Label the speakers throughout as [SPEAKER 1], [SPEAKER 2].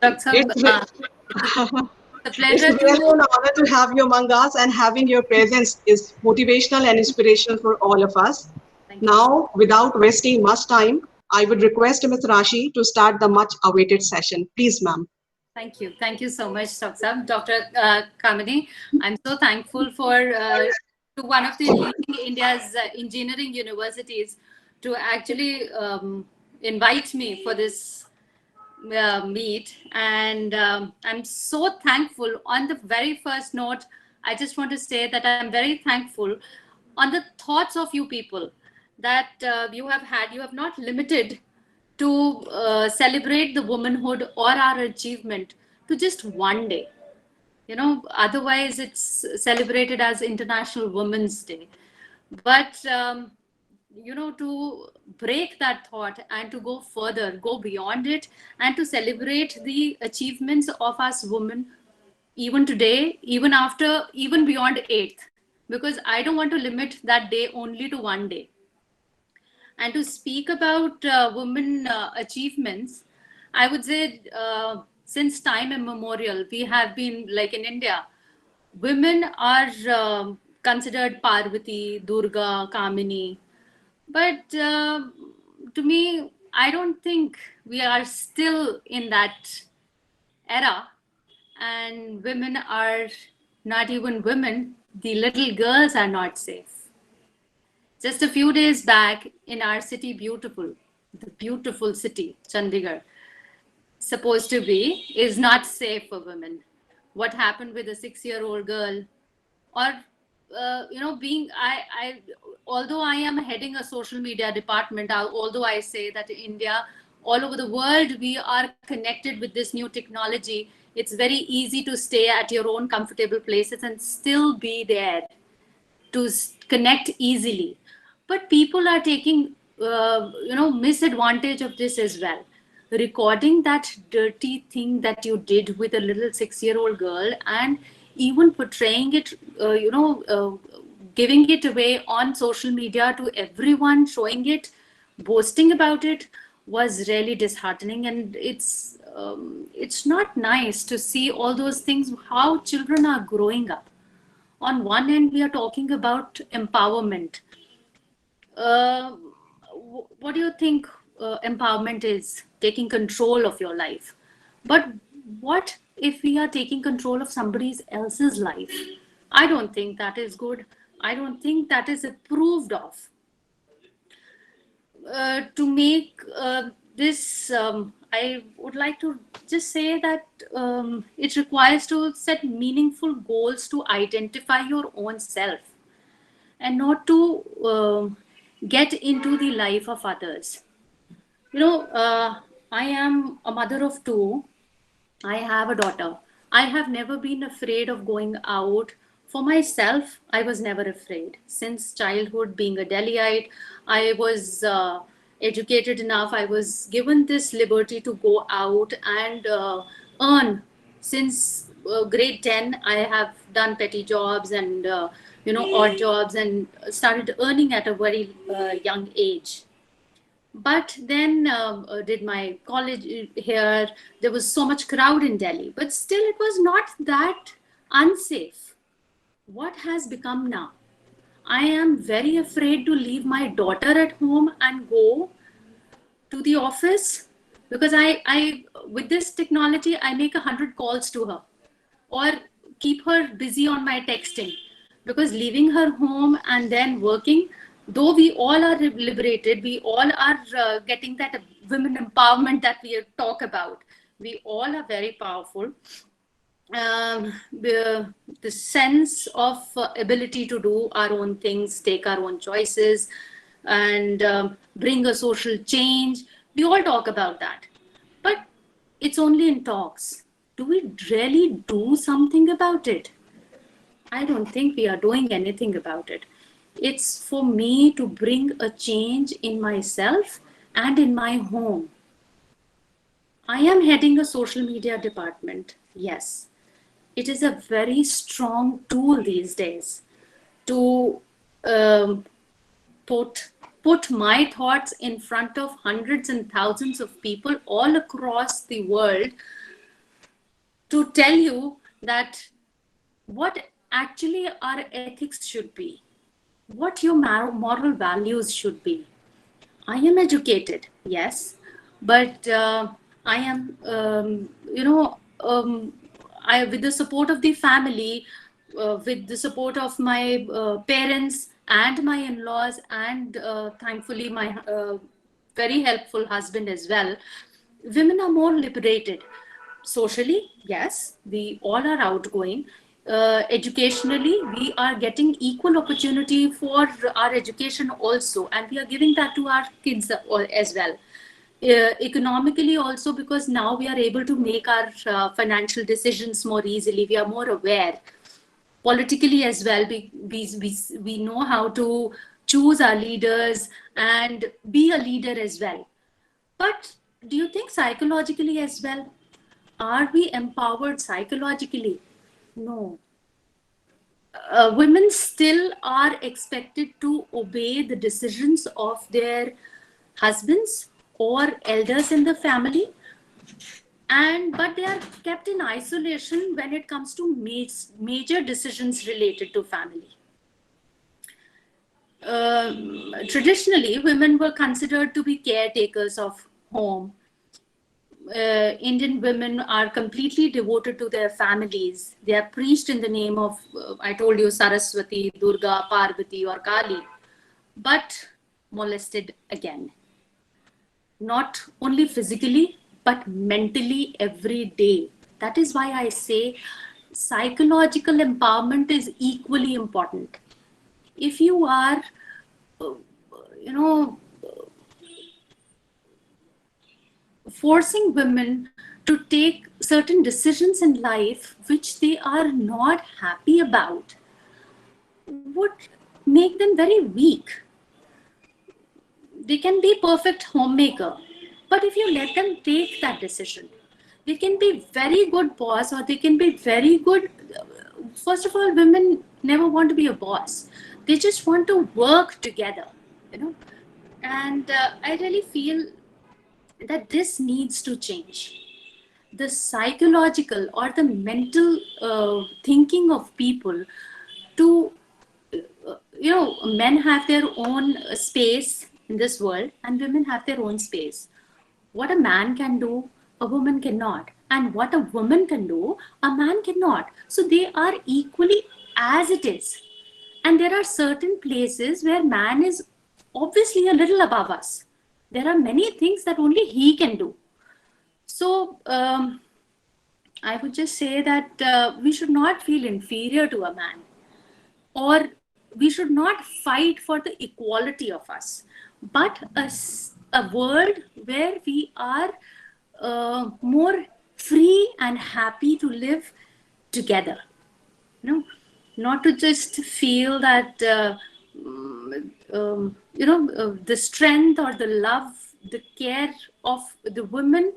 [SPEAKER 1] Dr.
[SPEAKER 2] It's, re-
[SPEAKER 1] It's a
[SPEAKER 2] it's
[SPEAKER 1] pleasure
[SPEAKER 2] really
[SPEAKER 1] to.
[SPEAKER 2] an honor to have you among us, and having your presence is motivational and inspirational for all of us.
[SPEAKER 1] Thank you.
[SPEAKER 2] Now, without wasting much time, I would request Ms. Rashi to start the much awaited session. Please, ma'am.
[SPEAKER 1] Thank you. Thank you so much, Dr. Kamini. I'm so thankful for to one of the leading India's engineering universities to actually invite me for this meet. And I'm so thankful. On the very first note, I just want to say that I'm very thankful on the thoughts of you people that you have had. You have not limited to celebrate the womanhood or our achievement to just one day. Otherwise it's celebrated as International Women's Day. But to break that thought and to go further, go beyond it, and to celebrate the achievements of us women, even today, even after, even beyond 8th, because I don't want to limit that day only to one day. And to speak about women achievements, I would say since time immemorial, we have been like in India, women are considered Parvati, Durga, Kamini. But to me, I don't think we are still in that era, and women are not even women. The little girls are not safe. Just a few days back in our city, the beautiful city, Chandigarh, supposed to be, is not safe for women. What happened with a 6-year-old girl, or although I am heading a social media department, although I say that in India, all over the world, we are connected with this new technology. It's very easy to stay at your own comfortable places and still be there to connect easily. But people are taking misadvantage of this as well, recording that dirty thing that you did with a little 6-year-old girl, and even portraying it, giving it away on social media to everyone, showing it, boasting about it, was really disheartening. And it's not nice to see all those things, how children are growing up. On one hand, we are talking about empowerment. uh, what do you think empowerment is? Taking control of your life. But what if we are taking control of somebody else's life? I don't think that is good. I don't think that is approved of. To make this, I would like to just say that it requires to set meaningful goals to identify your own self, and not to get into the life of others. I am a mother of two. I have a daughter. I have never been afraid of going out. For myself, I was never afraid. Since childhood, being a Delhiite, I was educated enough. I was given this liberty to go out and earn. Since grade 10, I have done petty jobs and, odd jobs, and started earning at a very young age. But then did my college here. There was so much crowd in Delhi, but still it was not that unsafe. What has become now? I am very afraid to leave my daughter at home and go to the office, because I with this technology, I make 100 calls to her, or keep her busy on my texting. Because leaving her home and then working, though we all are liberated, we all are getting that women empowerment that we talk about, we all are very powerful. The sense of ability to do our own things, take our own choices, and bring a social change, we all talk about that. But it's only in talks. Do we really do something about it? I don't think we are doing anything about it. It's for me to bring a change in myself and in my home. I am heading a social media department. Yes, it is a very strong tool these days to um, put my thoughts in front of hundreds and thousands of people all across the world, to tell you that what actually our ethics should be, what your moral values should be. I am educated, yes, but I am, with the support of the family, with the support of my parents and my in-laws, and thankfully my very helpful husband as well, women are more liberated. Socially, yes, we all are outgoing. Educationally, we are getting equal opportunity for our education also, and we are giving that to our kids as well. Economically also, because now we are able to make our financial decisions more easily. We are more aware. Politically as well, we know how to choose our leaders and be a leader as well. But do you think psychologically as well? Are we empowered psychologically? No. Women still are expected to obey the decisions of their husbands or elders in the family, and but they are kept in isolation when it comes to major decisions related to family. Traditionally, women were considered to be caretakers of home. Indian women are completely devoted to their families. They are preached in the name of, I told you, Saraswati, Durga, Parvati, or Kali, but molested again. Not only physically, but mentally every day. That is why I say psychological empowerment is equally important. If you are, you know, forcing women to take certain decisions in life which they are not happy about would make them very weak. They can be perfect homemaker, but if you let them take that decision, they can be very good boss, or they can be very good. First of all, women never want to be a boss. They just want to work together, you know. And I really feel that this needs to change. The psychological or the mental thinking of people to, men have their own space in this world and women have their own space. What a man can do, a woman cannot. And what a woman can do, a man cannot. So they are equally as it is. And there are certain places where man is obviously a little above us. There are many things that only he can do. So I would just say that we should not feel inferior to a man, or we should not fight for the equality of us, but a world where we are more free and happy to live together. Not to just feel that the strength or the love, the care of the women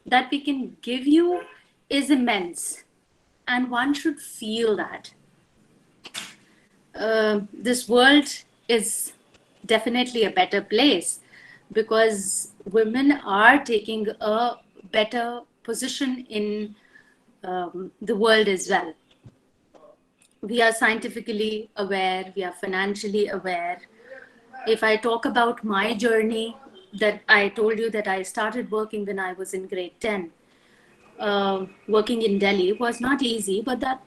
[SPEAKER 1] that we can give you is immense, and one should feel that. This world is definitely a better place because women are taking a better position in the world as well. We are scientifically aware, we are financially aware. If I talk about my journey, that I told you that I started working when I was in grade 10. Working in Delhi was not easy, but that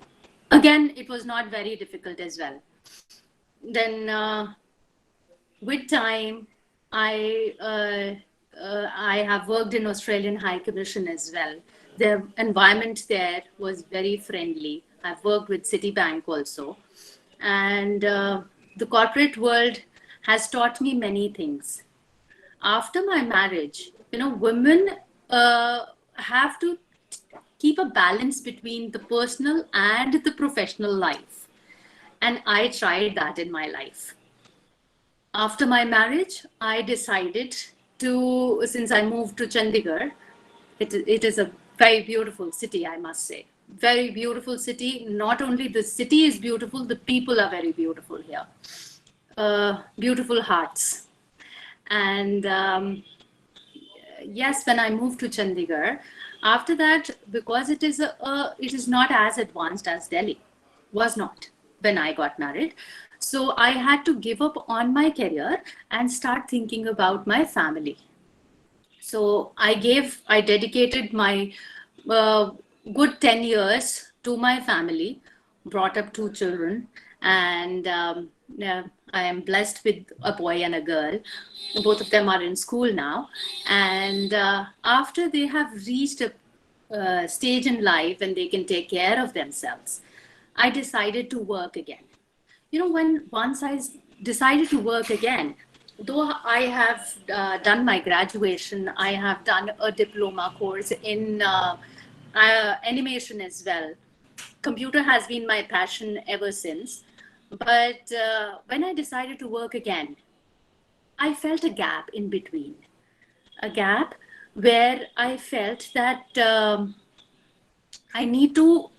[SPEAKER 1] again, it was not very difficult as well. Then with time, I have worked in Australian High Commission as well. The environment there was very friendly. I've worked with Citibank also. And the corporate world has taught me many things. After my marriage, women have to keep a balance between the personal and the professional life. And I tried that in my life. After my marriage, I decided to, since I moved to Chandigarh, it is a very beautiful city, I must say. Very beautiful city. Not only the city is beautiful, the people are very beautiful here. Beautiful hearts. And yes, when I moved to Chandigarh, After that, because it is not as advanced as Delhi, was not when I got married. So I had to give up on my career and start thinking about my family. So I dedicated my uh, good 10 years to my family, brought up two children, and yeah, I am blessed with a boy and a girl. Both of them are in school now. And after they have reached a stage in life and they can take care of themselves, I decided to work again. When once decided to work again, though I have done my graduation, I have done a diploma course in animation as well. Computer has been my passion ever since. But when I decided to work again, I felt a gap in between, a gap where I felt that I need to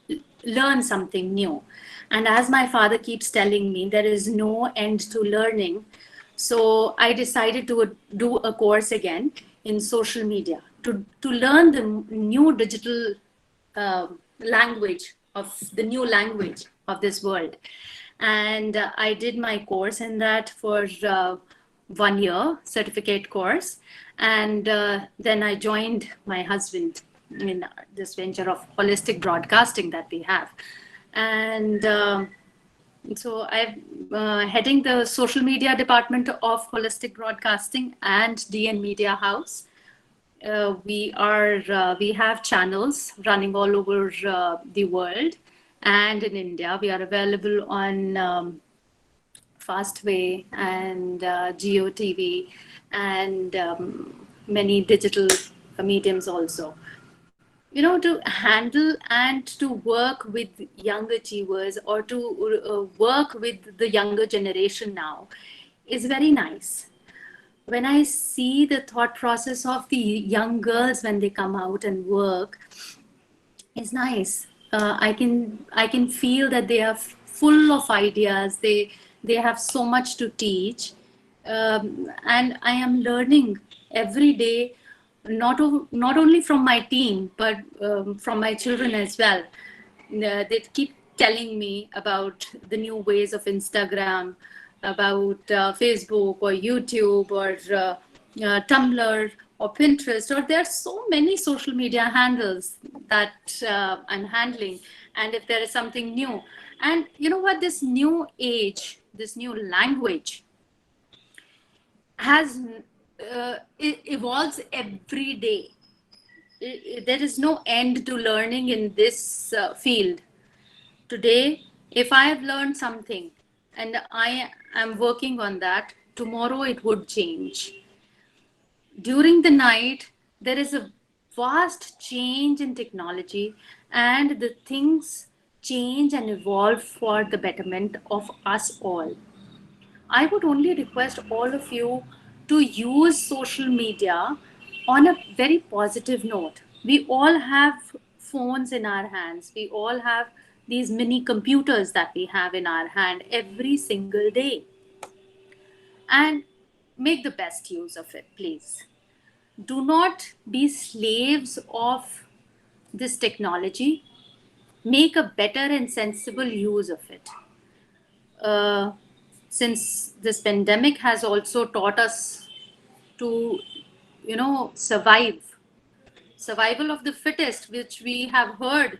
[SPEAKER 1] learn something new. And as my father keeps telling me, there is no end to learning. So I decided to do a course again in social media to learn the new digital language of the new language of this world. And I did my course in that for 1 year certificate course. And then I joined my husband in this venture of holistic broadcasting that we have. And so I'm heading the social media department of holistic broadcasting and DN Media House. We have channels running all over the world, and in India we are available on Fastway and Geo TV and many digital mediums also. To handle and to work with young achievers, or to work with the younger generation now, is very nice. When I see the thought process of the young girls when they come out and work, is nice. I can feel that they are full of ideas. They have so much to teach, and I am learning every day, not only from my team but from my children as well. They keep telling me about the new ways of Instagram, about Facebook or YouTube or Tumblr or Pinterest, or there are so many social media handles that I'm handling. And if there is something new, and you know what, this new age, this new language has it evolves every day. There is no end to learning in this field. Today, if I have learned something and I am working on that, tomorrow it would change. During the night, there is a vast change in technology, and the things change and evolve for the betterment of us all. I would only request all of you to use social media on a very positive note. We all have phones in our hands. We all have these mini computers that we have in our hand every single day. And make the best use of it, please. Do not be slaves of this technology. Make a better and sensible use of it. Uh, since this pandemic has also taught us to, survival of the fittest, which we have heard,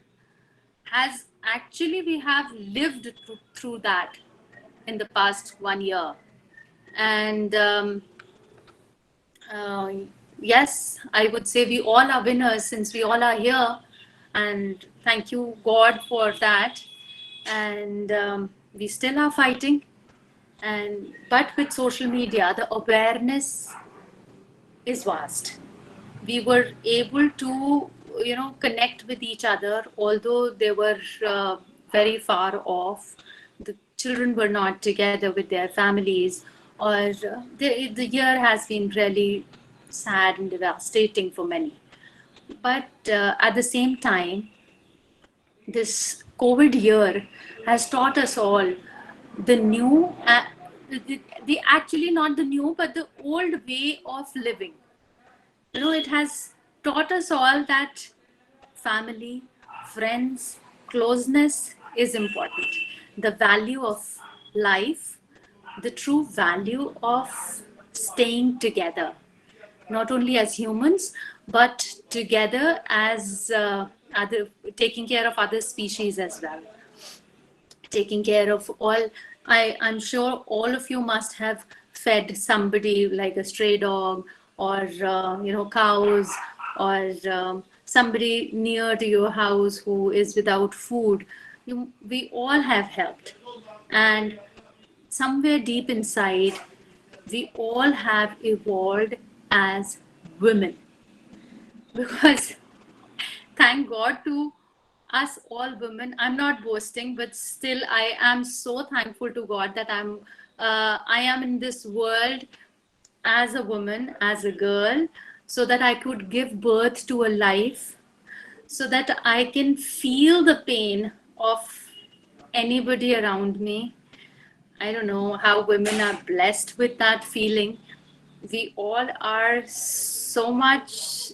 [SPEAKER 1] has actually we have lived through that in the past 1 year. And uh, yes, I would say we all are winners since we all are here. And thank you, God, for that. And we still are fighting. But with social media, the awareness is vast. We were able to, connect with each other, although they were very far off. The children were not together with their families, or the year has been really sad and devastating for many. But at the same time, this COVID year has taught us all the new, the actually not the new, but the old way of living. It has taught us all that family, friends, closeness is important. The value of life, the true value of staying together, not only as humans, but together as other, taking care of other species as well, taking care of all. I'm sure all of you must have fed somebody like a stray dog, or cows, or somebody near to your house who is without food. We all have helped, and somewhere deep inside, we all have evolved as women, because thank God to us all women. I'm not boasting, but still I am so thankful to God that I am in this world as a woman, as a girl, so that I could give birth to a life, so that I can feel the pain of anybody around me. I don't know how women are blessed with that feeling. We all are so much,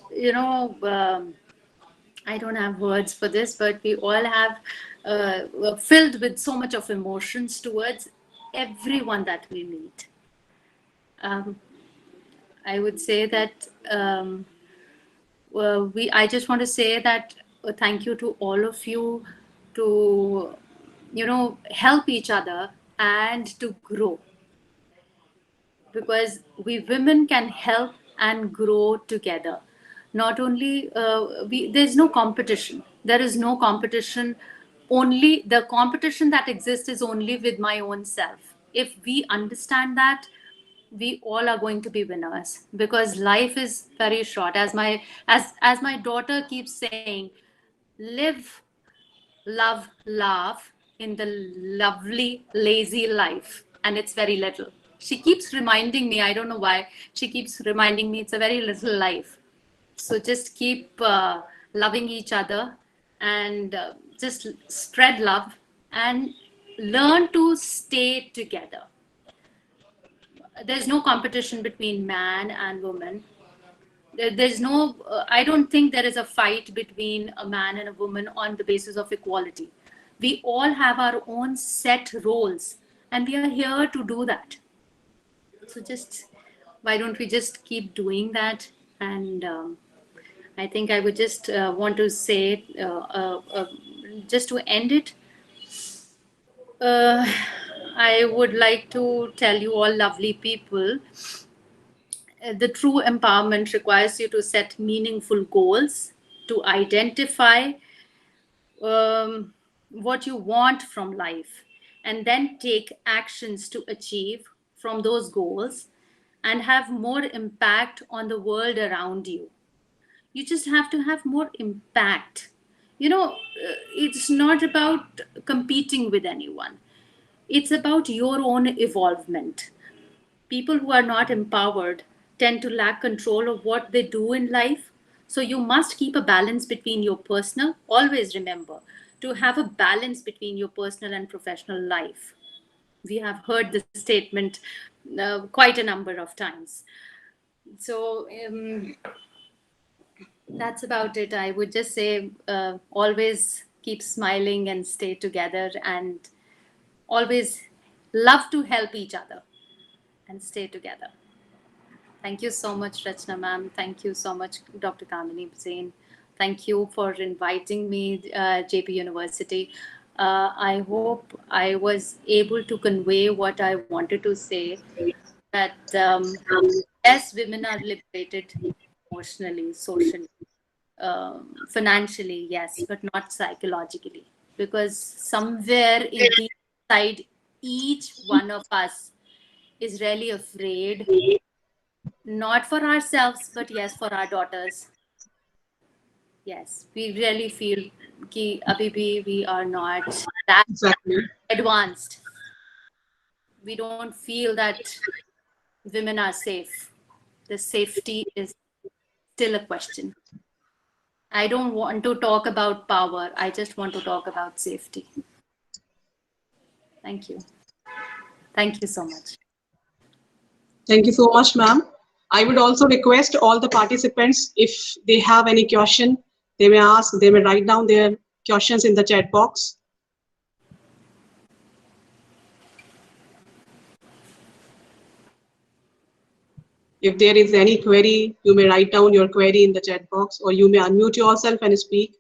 [SPEAKER 1] I don't have words for this, but we all have filled with so much of emotions towards everyone that we meet. Um, I would say that I just want to say that thank you to all of you, to help each other and to grow, because we women can help and grow together. Not only there's no competition. There is no competition. Only the competition that exists is only with my own self. If we understand that, we all are going to be winners, because life is very short. As my daughter keeps saying, live, love, laugh in the lovely, lazy life. And it's very little. She keeps reminding me, I don't know why, she keeps reminding me it's a very little life. So just keep loving each other, and just spread love and learn to stay together. There's no competition between man and woman. There's no, I don't think there is a fight between a man and a woman on the basis of equality. We all have our own set roles, and we are here to do that. So just, why don't we just keep doing that? And I think I would just want to say, just to end it, I would like to tell you all lovely people, the true empowerment requires you to set meaningful goals, to identify what you want from life, and then take actions to achieve from those goals and have more impact on the world around you. You just have to have more impact. It's not about competing with anyone, it's about your own evolvement. People who are not empowered tend to lack control of what they do in life. So you must keep a balance between your personal, always remember to have a balance between your personal and professional life. We have heard this statement quite a number of times. So that's about it. I would just say always keep smiling and stay together, and always love to help each other and stay together. Thank you so much, Rachna ma'am. Thank you so much, Dr. Kamini Zain. Thank you for inviting me, JP University. I hope I was able to convey what I wanted to say, that yes, women are liberated emotionally, socially, financially, yes, but not psychologically. Because somewhere inside each one of us is really afraid, not for ourselves, but yes, for our daughters. Yes, we really feel ki abhi bhi we are not that advanced. We don't feel that women are safe. The safety is still a question. I don't want to talk about power. I just want to talk about safety. Thank you. Thank you so much.
[SPEAKER 2] Thank you so much, ma'am. I would also request all the participants, if they have any question, They may ask, they may write down their questions in the chat box. If there is any query, you may write down your query in the chat box, or you may unmute yourself and speak.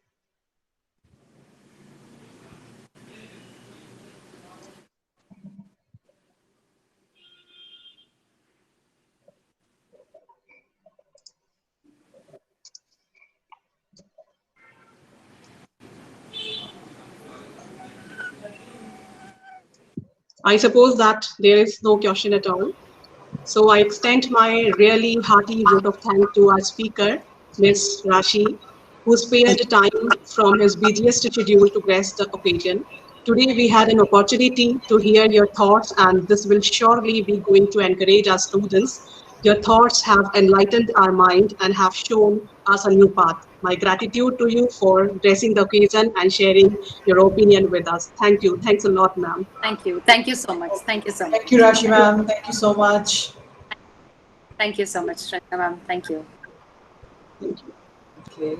[SPEAKER 2] I suppose that there is no question at all. So I extend my really hearty vote of thanks to our speaker, Ms. Rashi, who spared time from his busiest schedule to grace the occasion. Today we had an opportunity to hear your thoughts, and this will surely be going to encourage our students. Your thoughts have enlightened our mind and have shown us a new path. My gratitude to you for gracing the occasion and sharing your opinion with us. Thank you. Thanks a lot, ma'am.
[SPEAKER 1] Thank you. Thank you so much. Thank you so much.
[SPEAKER 3] Thank you, Rashi ma'am. Thank you so much.
[SPEAKER 1] Thank you so much, Shraddha ma'am. Thank you.
[SPEAKER 2] Thank you.
[SPEAKER 3] Okay.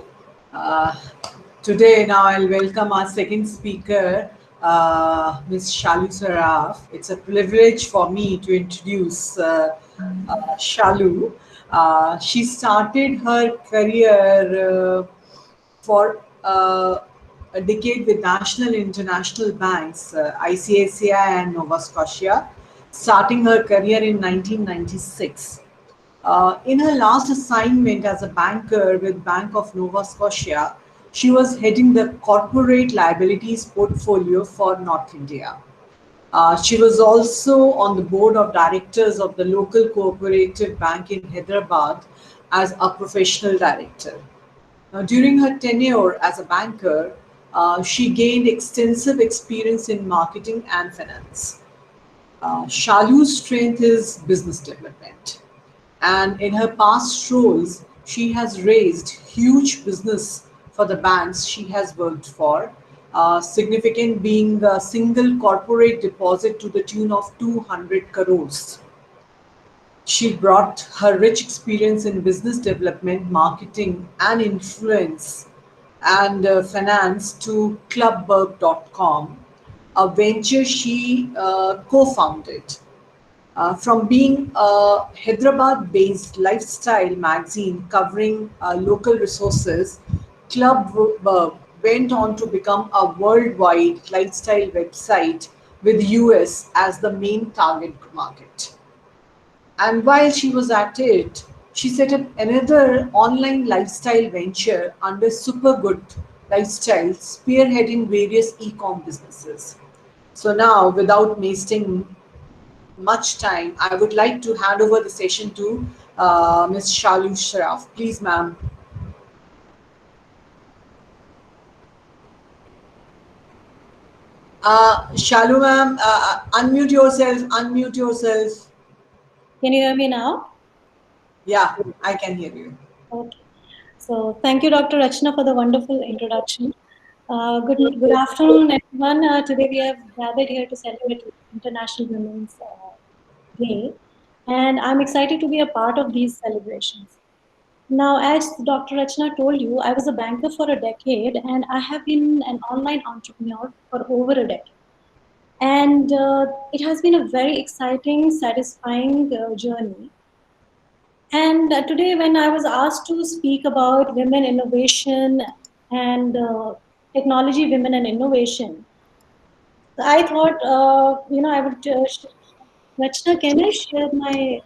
[SPEAKER 3] Today now I'll welcome our second speaker, Ms. Shalu Saraf. It's a privilege for me to introduce Shalu. She started her career for a decade with national and international banks, ICICI and Nova Scotia, starting her career in 1996. In her last assignment as a banker with Bank of Nova Scotia, she was heading the corporate liabilities portfolio for North India. She was also on the board of directors of the local cooperative bank in Hyderabad as a professional director. Now, during her tenure as a banker, she gained extensive experience in marketing and finance. Shalu's strength is business development. And in her past roles, she has raised huge business for the banks she has worked for, significant being a single corporate deposit to the tune of 200 crores. She brought her rich experience in business development, marketing, and influence and finance to clubberg.com, a venture she co-founded. From being a Hyderabad-based lifestyle magazine covering local resources, Clubberg went on to become a worldwide lifestyle website with US as the main target market. And while she was at it, she set up another online lifestyle venture under Supergood Lifestyle, spearheading various e-com businesses. So now, without wasting much time, I would like to hand over the session to Ms. Shalu Saraf. Please, ma'am. Shalu, ma'am, unmute yourself. Unmute yourself.
[SPEAKER 4] Can you hear me now?
[SPEAKER 3] Yeah, I can hear you.
[SPEAKER 4] Okay. So thank you, Dr. Rachna, for the wonderful introduction. Good afternoon, everyone. Today we have gathered here to celebrate International Women's Day, and I'm excited to be a part of these celebrations. Now, as Dr. Rachna told you, I was a banker for a decade, and I have been an online entrepreneur for over a decade. And it has been a very exciting, satisfying journey. And today, when I was asked to speak about women innovation and technology, women and innovation, I thought, I would. Rachna, can I share my?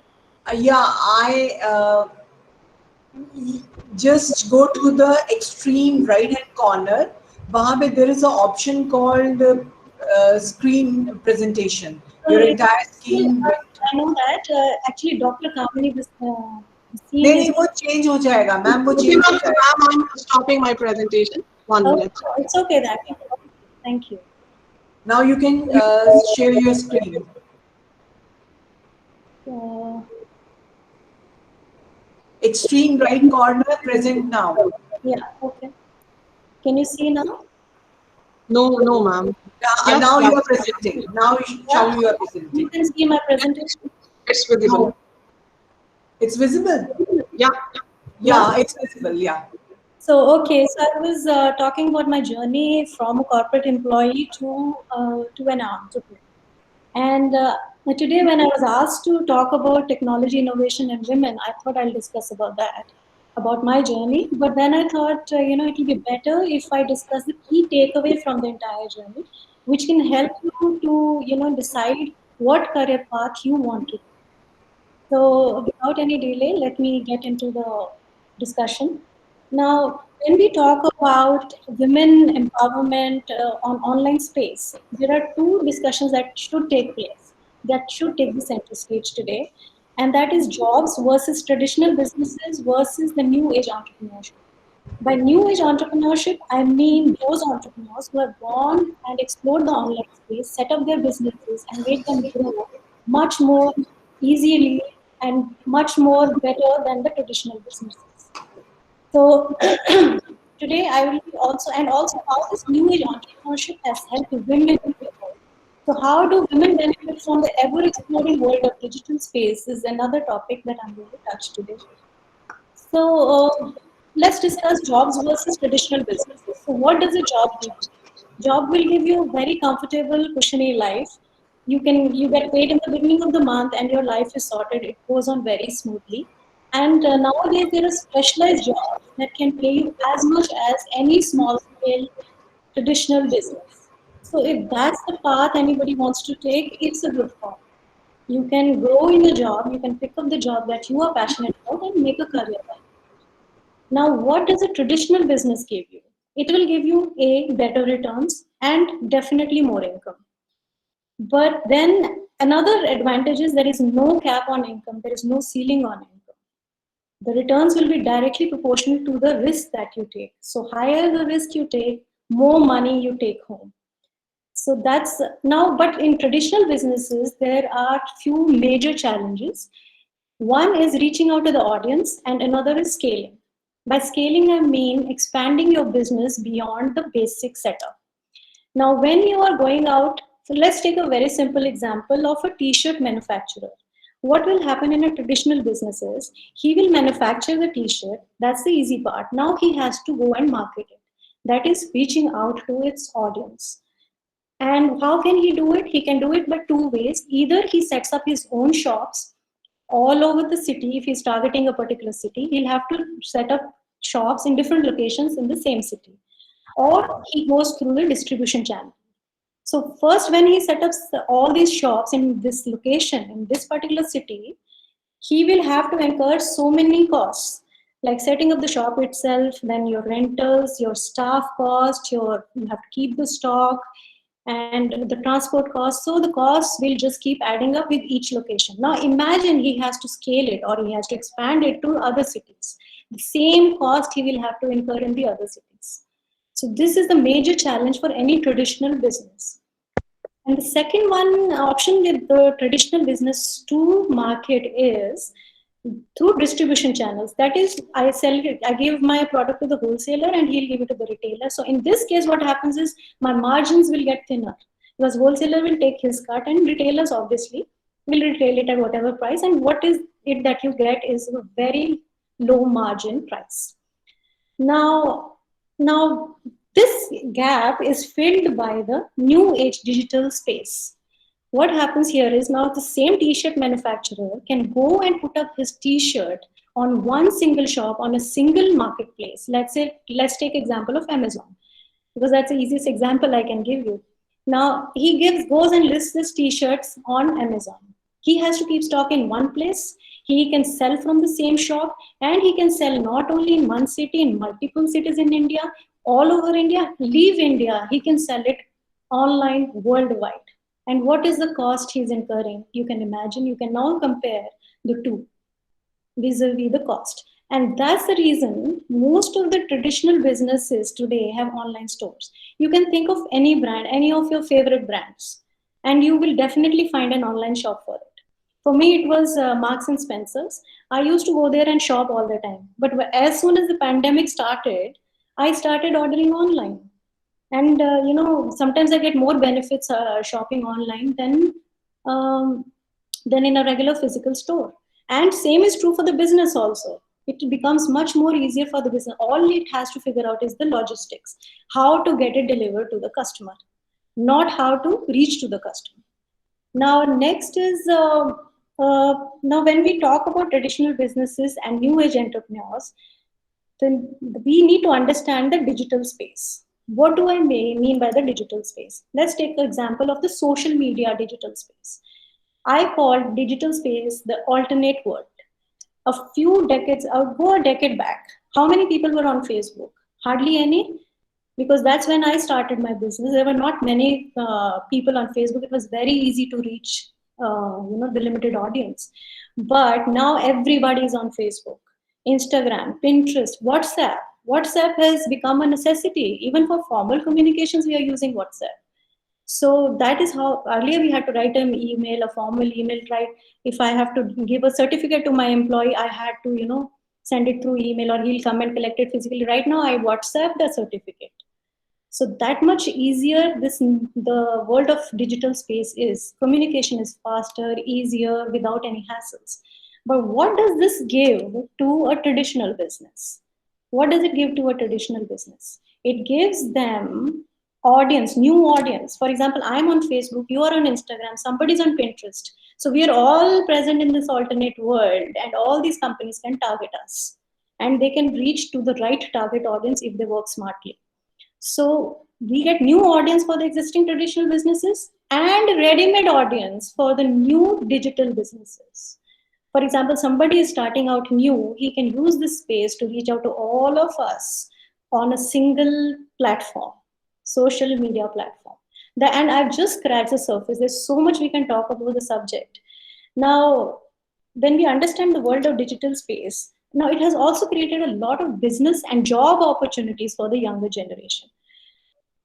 [SPEAKER 3] I just go to the extreme right hand corner. वहाँ पे there is an option called screen presentation. Your entire screen.
[SPEAKER 4] I know that. Actually, Dr. Kamini was.
[SPEAKER 3] नहीं वो change हो जाएगा ma'am वो change हो जाएगा.
[SPEAKER 2] I'm stopping my presentation. 1 minute.
[SPEAKER 4] It's okay then. Thank you.
[SPEAKER 3] Now you can share your screen. Extreme right corner, present now.
[SPEAKER 4] Yeah, okay. Can you see now?
[SPEAKER 2] No, ma'am.
[SPEAKER 3] Now you are presenting. Now, Shalu, you are presenting.
[SPEAKER 4] You can see my presentation.
[SPEAKER 2] It's visible.
[SPEAKER 3] It's visible?
[SPEAKER 2] Yeah.
[SPEAKER 3] Yeah, it's visible, yeah.
[SPEAKER 4] Okay, so I was talking about my journey from a corporate employee to an entrepreneur. And today, when I was asked to talk about technology innovation and women, I thought I'll discuss about that, about my journey. But then I thought, it will be better if I discuss the key takeaway from the entire journey, which can help you to, decide what career path you want to. So, without any delay, let me get into the discussion. Now, when we talk about women empowerment on online space, there are two discussions that should take place, that should take the center stage today, and that is jobs versus traditional businesses versus the new age entrepreneurship. By new age entrepreneurship, I mean those entrepreneurs who have gone and explored the online space, set up their businesses, and made them grow much more easily and much more better than the traditional businesses. So today I will be also how this new age entrepreneurship has helped women grow. So how do women benefit from the ever exploding world of digital space is another topic that I'm going to touch today. So let's discuss jobs versus traditional businesses. So what does a job give you? Job will give you a very comfortable, cushiony life. You get paid in the beginning of the month and your life is sorted. It goes on very smoothly. And nowadays there are specialized jobs that can pay you as much as any small scale traditional business. So if that's the path anybody wants to take, it's a good path. You can grow in a job, you can pick up the job that you are passionate about and make a career out of it. Now, what does a traditional business give you? It will give you a better returns and definitely more income. But then another advantage is there is no cap on income, there is no ceiling on income. The returns will be directly proportional to the risk that you take. So, higher the risk you take, more money you take home. So that's now, but in traditional businesses, there are few major challenges. One is reaching out to the audience, and another is scaling. By scaling, I mean expanding your business beyond the basic setup. Now, when you are going out, so let's take a very simple example of a t-shirt manufacturer. What will happen in a traditional business is he will manufacture the t-shirt. That's the easy part. Now he has to go and market it. That is reaching out to its audience. And how can he do it? He can do it by two ways. Either he sets up his own shops all over the city. If he's targeting a particular city, he'll have to set up shops in different locations in the same city. Or he goes through the distribution channel. So first, when he sets up all these shops in this location, in this particular city, he will have to incur so many costs, like setting up the shop itself, then your rentals, your staff cost, you have to keep the stock, and the transport costs. So the costs will just keep adding up with each location. Now imagine he has to scale it or he has to expand it to other cities. The same cost he will have to incur in the other cities. So this is the major challenge for any traditional business. And the second one option with the traditional business to market is through distribution channels. That is, I give my product to the wholesaler and he'll give it to the retailer. So in this case, what happens is my margins will get thinner because wholesaler will take his cut and retailers obviously will retail it at whatever price. And what is it that you get is a very low margin price. Now this gap is filled by the new age digital space. What happens here is now the same t-shirt manufacturer can go and put up his t-shirt on one single shop on a single marketplace. Let's take example of Amazon, because that's the easiest example I can give you. Now he goes and lists his t-shirts on Amazon. He has to keep stock in one place. He can sell from the same shop, and he can sell not only in one city, in multiple cities in India, all over India, leave India, he can sell it online worldwide. And what is the cost he's incurring? You can imagine, you can now compare the two vis-a-vis the cost. And that's the reason most of the traditional businesses today have online stores. You can think of any brand, any of your favorite brands, and you will definitely find an online shop for it. For me, it was Marks and Spencer's. I used to go there and shop all the time. But as soon as the pandemic started, I started ordering online. And sometimes I get more benefits shopping online than in a regular physical store. And same is true for the business also. it becomes much more easier for the business. All it has to figure out is the logistics, how to get it delivered to the customer, not how to reach to the customer. Now, next is now when we talk about traditional businesses and new age entrepreneurs, then we need to understand the digital space. What do I mean by the digital space? Let's take the example of the social media digital space. I call digital space the alternate world. A few decades, go a decade back, how many people were on Facebook? Hardly any, because that's when I started my business. There were not many people on Facebook. It was very easy to reach, the limited audience. But now everybody is on Facebook, Instagram, Pinterest, WhatsApp. WhatsApp has become a necessity. Even for formal communications, we are using WhatsApp. So that is how earlier we had to write an email, a formal email, right? If I have to give a certificate to my employee, I had to, send it through email, or he'll come and collect it physically. Right now, I WhatsApp the certificate. So that much easier the world of digital space is. Communication is faster, easier, without any hassles. But what does this give to a traditional business? What does it give to a traditional business? It gives them audience, new audience. For example, I'm on Facebook, you are on Instagram, somebody's on Pinterest. So we are all present in this alternate world, and all these companies can target us. And they can reach to the right target audience if they work smartly. So we get new audience for the existing traditional businesses and ready-made audience for the new digital businesses. For example, somebody is starting out new, he can use this space to reach out to all of us on a single platform, social media platform. And I've just scratched the surface. There's so much we can talk about the subject. Now, when we understand the world of digital space, now it has also created a lot of business and job opportunities for the younger generation.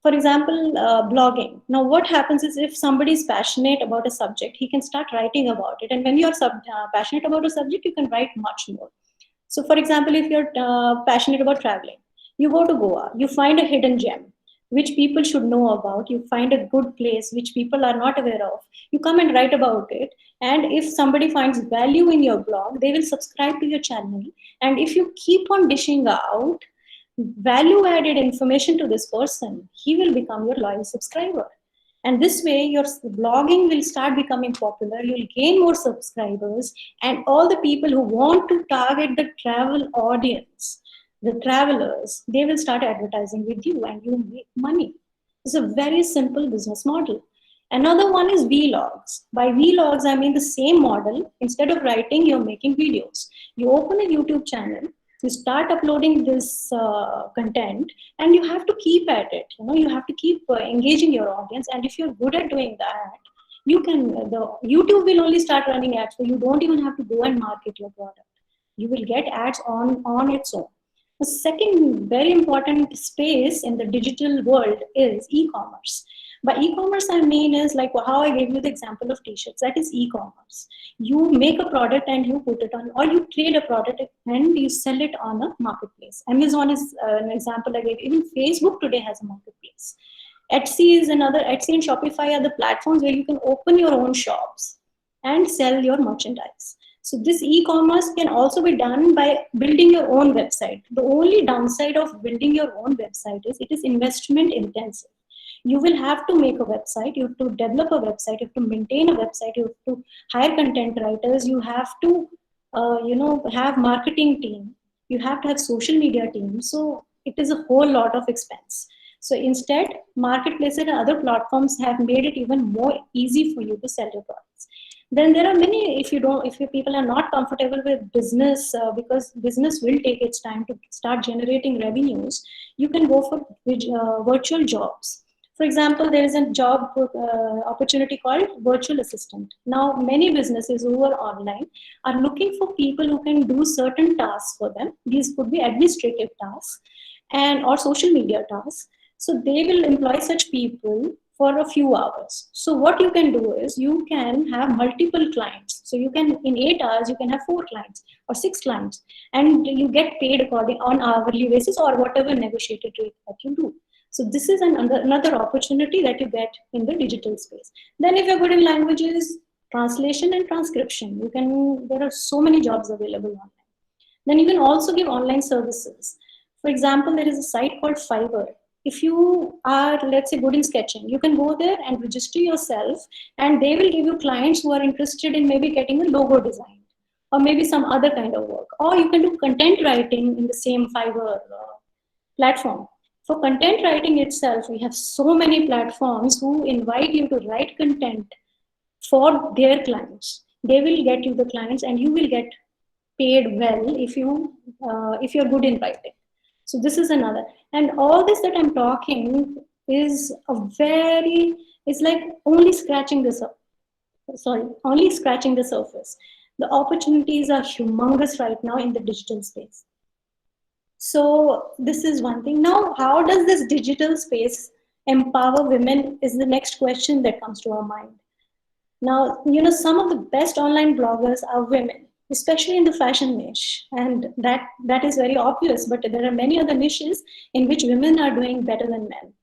[SPEAKER 4] For example, blogging. Now, what happens is if somebody is passionate about a subject, he can start writing about it. And when you're passionate about a subject, you can write much more. So, for example, if you're passionate about traveling, you go to Goa, you find a hidden gem, which people should know about. You find a good place which people are not aware of. You come and write about it. And if somebody finds value in your blog, they will subscribe to your channel. And if you keep on dishing out value added information to this person, he will become your loyal subscriber. And this way, your blogging will start becoming popular. You'll gain more subscribers, and all the people who want to target the travel audience, the travelers, they will start advertising with you, and you make money. It's a very simple business model. Another one is vlogs. By vlogs, I mean the same model. Instead of writing, you're making videos. You open a YouTube channel, you start uploading this content, and you have to keep at it. You have to keep engaging your audience. And if you're good at doing that, you can. The YouTube will only start running ads, so you don't even have to go and market your product. You will get ads on its own. The second very important space in the digital world is e-commerce. By e-commerce, I mean is like how I gave you the example of t-shirts. That is e-commerce. You make a product and you put it on, or you trade a product and you sell it on a marketplace. Amazon is an example I gave. Even Facebook today has a marketplace. Etsy is another. Etsy and Shopify are the platforms where you can open your own shops and sell your merchandise. So this e-commerce can also be done by building your own website. The only downside of building your own website is it is investment intensive. You will have to make a website, you have to develop a website, you have to maintain a website, you have to hire content writers, you have to, have marketing team, you have to have social media team. So it is a whole lot of expense. So instead, marketplaces and other platforms have made it even more easy for you to sell your products. Then there are many, if your people are not comfortable with business, because business will take its time to start generating revenues, you can go for virtual jobs. For example, there is a job opportunity called virtual assistant. Now, many businesses who are online are looking for people who can do certain tasks for them. These could be administrative tasks or social media tasks. So they will employ such people for a few hours. So what you can do is you can have multiple clients. So you can, in 8 hours, you can have 4 clients or 6 clients, and you get paid according on hourly basis or whatever negotiated rate that you do. So this is another opportunity that you get in the digital space. Then if you're good in languages, translation and transcription, there are so many jobs available online. Then you can also give online services. For example, there is a site called Fiverr. If you are, let's say, good in sketching, you can go there and register yourself, and they will give you clients who are interested in maybe getting a logo design or maybe some other kind of work. Or you can do content writing in the same Fiverr platform. For content writing itself, we have so many platforms who invite you to write content for their clients. They will get you the clients, and you will get paid well if you're good in writing. So this is another. And all this that I'm talking is it's like only scratching only scratching the surface. The opportunities are humongous right now in the digital space. So this is one thing. Now, how does this digital space empower women is the next question that comes to our mind. Now, some of the best online bloggers are women, especially in the fashion niche. And that is very obvious, but there are many other niches in which women are doing better than men.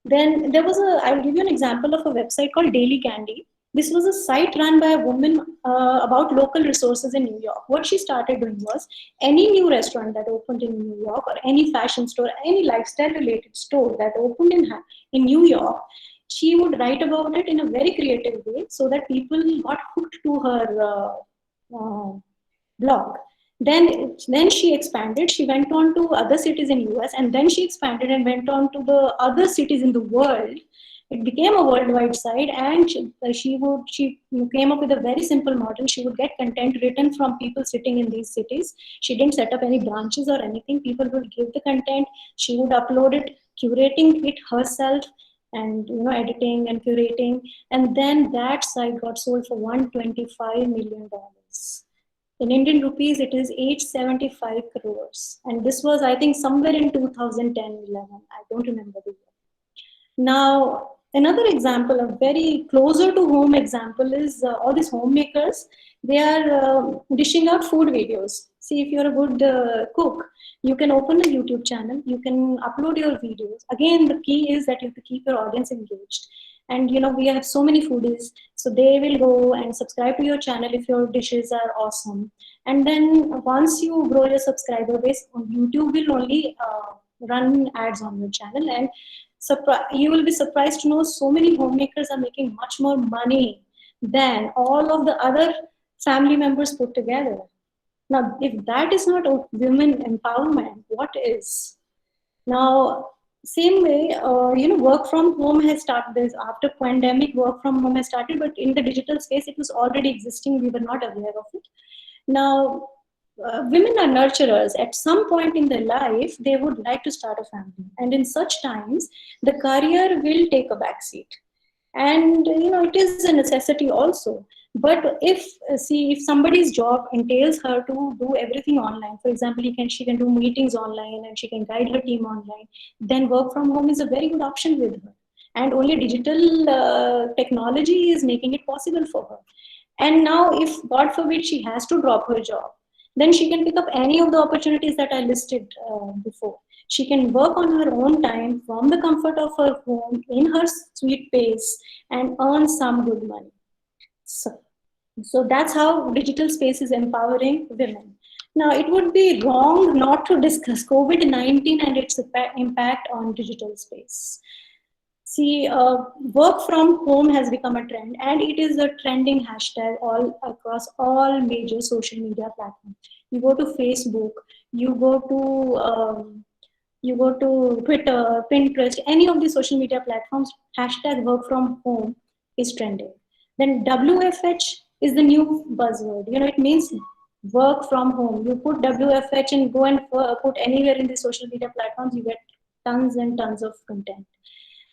[SPEAKER 4] Then I'll give you an example of a website called Daily Candy. This was a site run by a woman about local resources in New York. What she started doing was, any new restaurant that opened in New York, or any fashion store, any lifestyle related store that opened in New York, she would write about it in a very creative way so that people got hooked to her blog. Then she expanded. She went on to other cities in US, and then she expanded and went on to the other cities in the world. It became a worldwide site, and she came up with a very simple model. She would get content written from people sitting in these cities. She didn't set up any branches or anything. People would give the content. She would upload it, curating it herself, and editing and curating. And then that site got sold for $125 million. In Indian rupees, it is 875 crores. And this was, I think, somewhere in 2010-11. I don't remember the year. Now, another example, a very closer to home example, is all these homemakers. They are dishing out food videos. See, if you're a good cook, you can open a YouTube channel, you can upload your videos. Again, the key is that you have to keep your audience engaged. And we have so many foodies, so they will go and subscribe to your channel if your dishes are awesome. And then once you grow your subscriber base, YouTube will only run ads on your channel, and you will be surprised to know so many homemakers are making much more money than all of the other family members put together. Now, if that is not women empowerment, what is? Now, same way, work from home has started. This after pandemic, work from home has started, but in the digital space, it was already existing. We were not aware of it. Now, women are nurturers. At some point in their life, they would like to start a family, and in such times, the career will take a backseat. And it is a necessity also. But if somebody's job entails her to do everything online, for example, she can do meetings online and she can guide her team online, then work from home is a very good option with her. And only digital technology is making it possible for her. And now, if God forbid she has to drop her job, then she can pick up any of the opportunities that I listed before. She can work on her own time from the comfort of her home in her sweet pace and earn some good money. So that's how digital space is empowering women. Now, it would be wrong not to discuss COVID-19 and its impact on digital space. See, work from home has become a trend, and it is a trending hashtag all across all major social media platforms. You go to Facebook, you go to Twitter, Pinterest, any of the social media platforms, hashtag work from home is trending. Then WFH is the new buzzword. It means work from home. You put WFH and go and put anywhere in the social media platforms, you get tons and tons of content.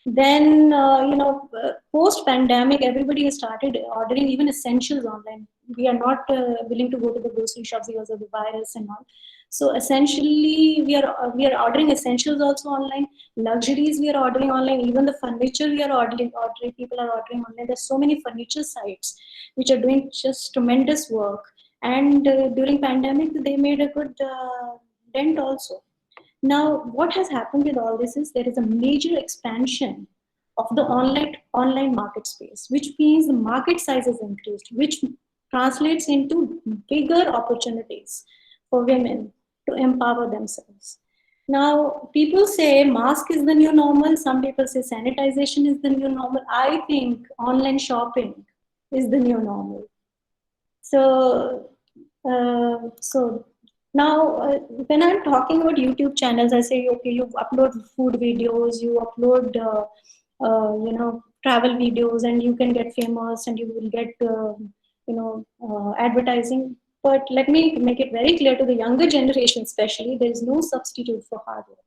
[SPEAKER 4] Then, post-pandemic, everybody has started ordering even essentials online. We are not willing to go to the grocery shops because of the virus and all. So essentially, we are ordering essentials also online. Luxuries we are ordering online. Even the furniture we are ordering. People are ordering online. There's so many furniture sites which are doing just tremendous work. And during pandemic, they made a good dent also. Now, what has happened with all this is there is a major expansion of the online market space, which means the market size has increased, which translates into bigger opportunities for women to empower themselves. Now, people say mask is the new normal. Some people say sanitization is the new normal. I think online shopping is the new normal. So now when I'm talking about YouTube channels, I say, okay, you upload food videos, you upload, travel videos, and you can get famous and you will get, advertising. But let me make it very clear to the younger generation, especially, there is no substitute for hard work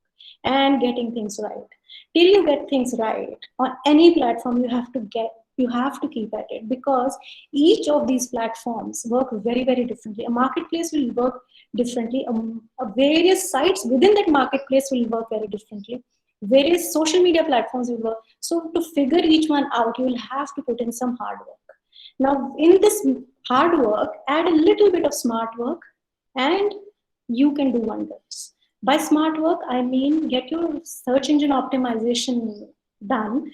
[SPEAKER 4] and getting things right. Till you get things right on any platform, you have to keep at it, because each of these platforms work very, very differently. A marketplace will work differently. Various sites within that marketplace will work very differently. Various social media platforms will work. So to figure each one out, you will have to put in some hard work. Now, in this hard work, add a little bit of smart work, and you can do wonders. By smart work, I mean get your search engine optimization done,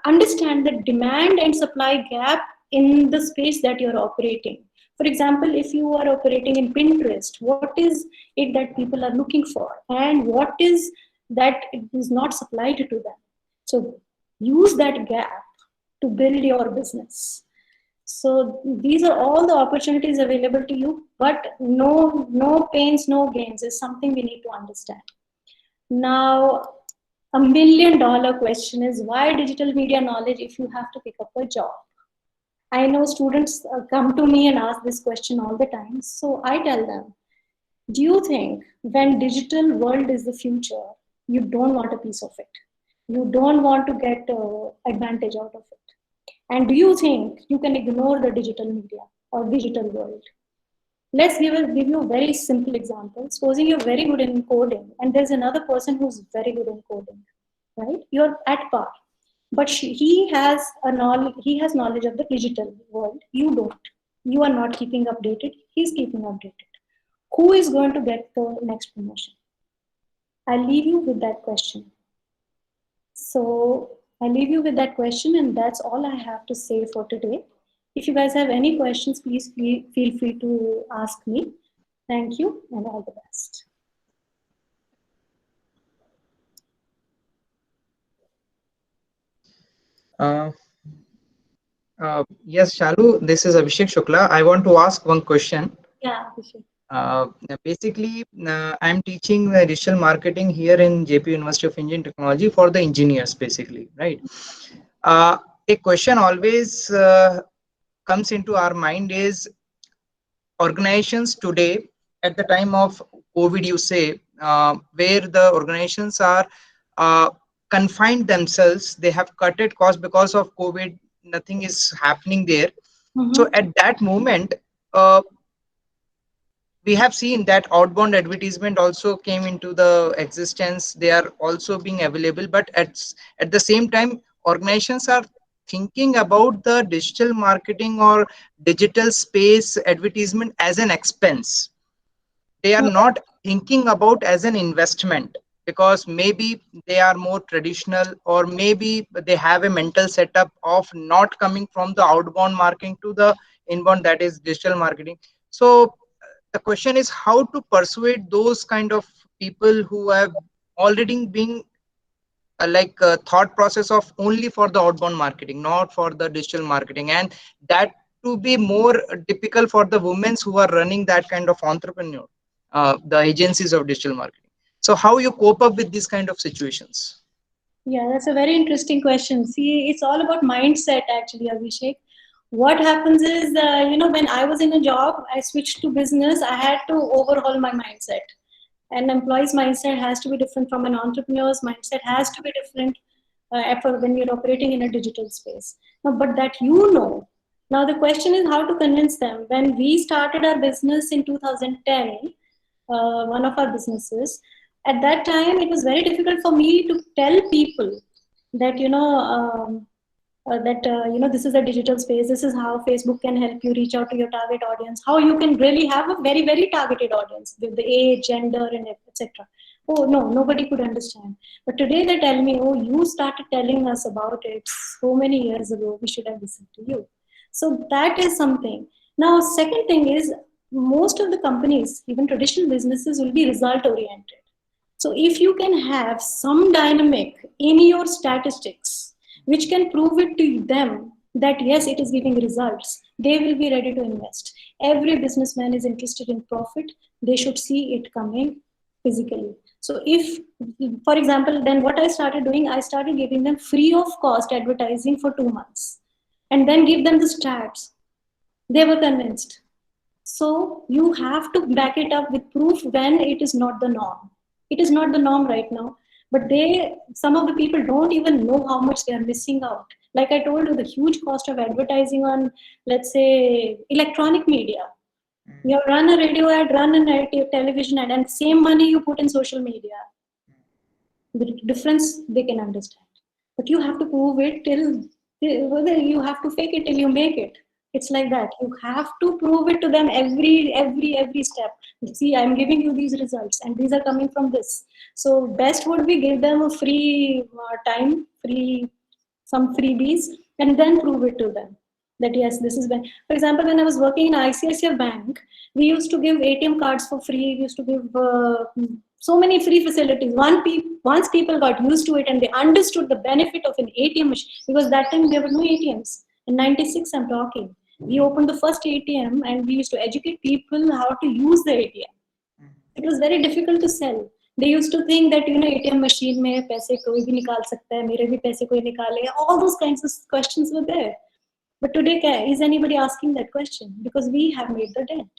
[SPEAKER 4] understand the demand and supply gap in the space that you're operating. For example, if you are operating in Pinterest, what is it that people are looking for, and what is that is not supplied to them? So use that gap to build your business. So these are all the opportunities available to you, but no pains, no gains is something we need to understand. Now, $1 million question is, why digital media knowledge if you have to pick up a job? I know students come to me and ask this question all the time. So I tell them, do you think when digital world is the future, you don't want a piece of it? You don't want to get advantage out of it? And do you think you can ignore the digital media or digital world? Let's give you a very simple example. Supposing you're very good in coding and there's another person who's very good in coding, right? You're at par, but he has knowledge of the digital world. You don't. You are not keeping updated. He's keeping updated. Who is going to get the next promotion? I'll leave you with that question. So I leave you with that question, and that's all I have to say for today. If you guys have any questions, please feel free to ask me. Thank you, and all the best.
[SPEAKER 5] Yes, Shalu, this is Abhishek Shukla. I want to ask one question.
[SPEAKER 4] Yeah, Abhishek.
[SPEAKER 5] Basically, I'm teaching digital marketing here in JP University of Engineering Technology for the engineers, basically, right? A question always comes into our mind is, organizations today, at the time of COVID, you say, where the organizations are confined themselves, they have cutted costs because of COVID, nothing is happening there.
[SPEAKER 4] Mm-hmm.
[SPEAKER 5] So at that moment, we have seen that outbound advertisement also came into the existence. They are also being available, but at the same time, organizations are thinking about the digital marketing or digital space advertisement as an expense. They are not thinking about as an investment, because maybe they are more traditional, or maybe they have a mental setup of not coming from the outbound marketing to the inbound, that is digital marketing. So the question is how to persuade those kind of people who have already been thought process of only for the outbound marketing, not for the digital marketing, and that to be more typical for the women who are running that kind of entrepreneur, the agencies of digital marketing. So how you cope up with these kind of situations?
[SPEAKER 4] Yeah, that's a very interesting question. See, it's all about mindset, actually, Abhishek. What happens is, when I was in a job, I switched to business. I had to overhaul my mindset. An employee's mindset has to be different from an entrepreneur's mindset, has to be different when you're operating in a digital space. Now, but that now the question is how to convince them. When we started our business in 2010, one of our businesses, at that time, it was very difficult for me to tell people that, this is a digital space. This is how Facebook can help you reach out to your target audience. How you can really have a very, very targeted audience with the age, gender, and etc. Oh no, nobody could understand. But today they tell me, oh, you started telling us about it so many years ago. We should have listened to you. So that is something. Now, second thing is, most of the companies, even traditional businesses, will be result oriented. So if you can have some dynamic in your statistics, which can prove it to them that yes, it is giving results, they will be ready to invest. Every businessman is interested in profit. They should see it coming physically. So if, for example, then what I started doing, I started giving them free of cost advertising for 2 months and then give them the stats. They were convinced. So you have to back it up with proof when it is not the norm. It is not the norm right now, but some of the people don't even know how much they are missing out. Like I told you, the huge cost of advertising on, let's say, electronic media. You run a radio ad, run a television ad, and same money you put in social media. The difference they can understand. But you have to prove it whether you have to fake it till you make it. It's like that. You have to prove it to them every step. See, I'm giving you these results, and these are coming from this. So best would be give them a free some freebies, and then prove it to them that yes, this is when. For example, when I was working in ICICI Bank, we used to give ATM cards for free. We used to give so many free facilities. Once people got used to it and they understood the benefit of an ATM machine, because that time there were no ATMs. In '96, I'm talking. We opened the first ATM and we used to educate people how to use the ATM. It was very difficult to sell. They used to think that ATM machine में पैसे कोई भी निकाल सकता है, मेरे भी पैसे कोई निकाले. All those kinds of questions were there. But today, is anybody asking that question? Because we have made the dent.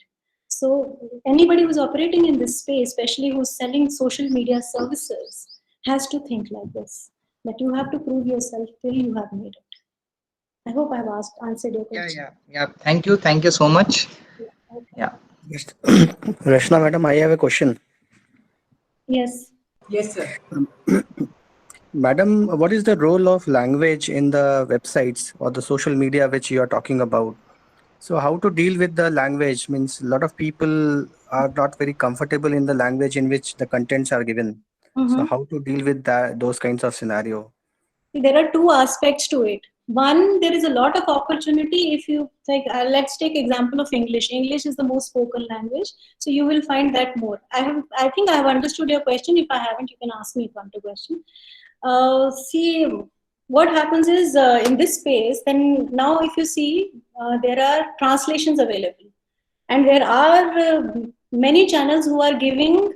[SPEAKER 4] So anybody who's operating in this space, especially who's selling social media services, has to think like this, that you have to prove yourself till you have made it. I hope I've answered your question.
[SPEAKER 5] Yeah. Thank you so much.
[SPEAKER 4] Okay.
[SPEAKER 5] Yeah.
[SPEAKER 6] Yes. Rachna madam, I have a question.
[SPEAKER 4] Yes.
[SPEAKER 3] Yes, sir.
[SPEAKER 6] Madam, what is the role of language in the websites or the social media which you are talking about? So how to deal with the language means a lot of people are not very comfortable in the language in which the contents are given. So how to deal with those kinds of scenario?
[SPEAKER 4] There are two aspects to it. One, there is a lot of opportunity if you let's take example of English. English is the most spoken language, so you will find that more. I think I have understood your question. If I haven't, you can ask me one question. See, what happens is in this space, then now if you see, there are translations available, and there are many channels who are giving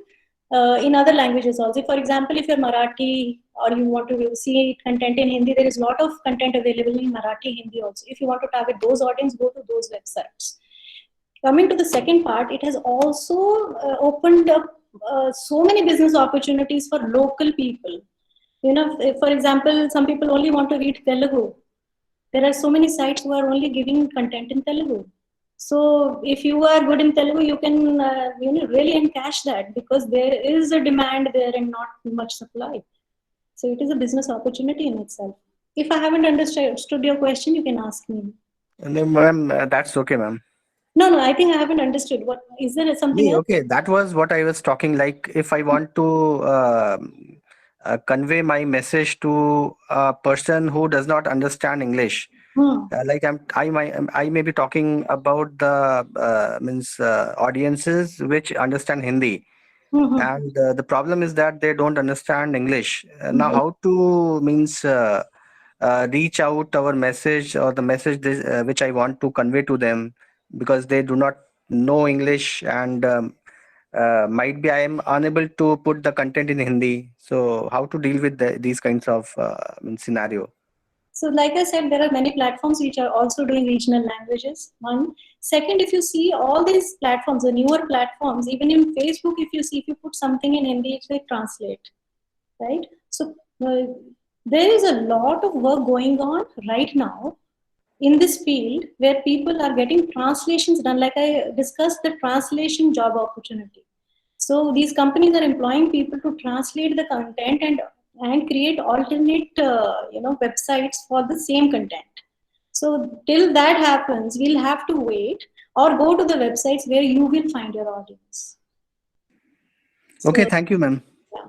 [SPEAKER 4] in other languages also. For example, if you're Marathi or you want to see content in Hindi, there is a lot of content available in Marathi, Hindi also. If you want to target those audience, go to those websites. Coming to the second part, it has also opened up so many business opportunities for local people. For example, some people only want to read Telugu. There are so many sites who are only giving content in Telugu. So if you are good in Telugu, you can really encash that, because there is a demand there and not much supply. So it is a business opportunity in itself. If I haven't understood your question, you can ask me.
[SPEAKER 6] No, ma'am, that's okay, ma'am.
[SPEAKER 4] No, I think I haven't understood. What is there something else?
[SPEAKER 6] Okay, that was what I was talking. Like if I want to convey my message to a person who does not understand English. Like I may be talking about the audiences which understand Hindi, and the problem is that they don't understand English. Now, how to reach out our message or the message which I want to convey to them, because they do not know English, and might be I am unable to put the content in Hindi. So how to deal with these kinds of scenario?
[SPEAKER 4] So like I said, there are many platforms which are also doing regional languages. One. Second, if you see all these platforms, the newer platforms, even in Facebook, if you put something in Hindi, it will translate, right? So there is a lot of work going on right now in this field where people are getting translations done. Like I discussed, the translation job opportunity. So these companies are employing people to translate the content and create alternate websites for the same content. So till that happens, we'll have to wait or go to the websites where you will find your audience.
[SPEAKER 6] Okay, thank you, ma'am.
[SPEAKER 4] Yeah.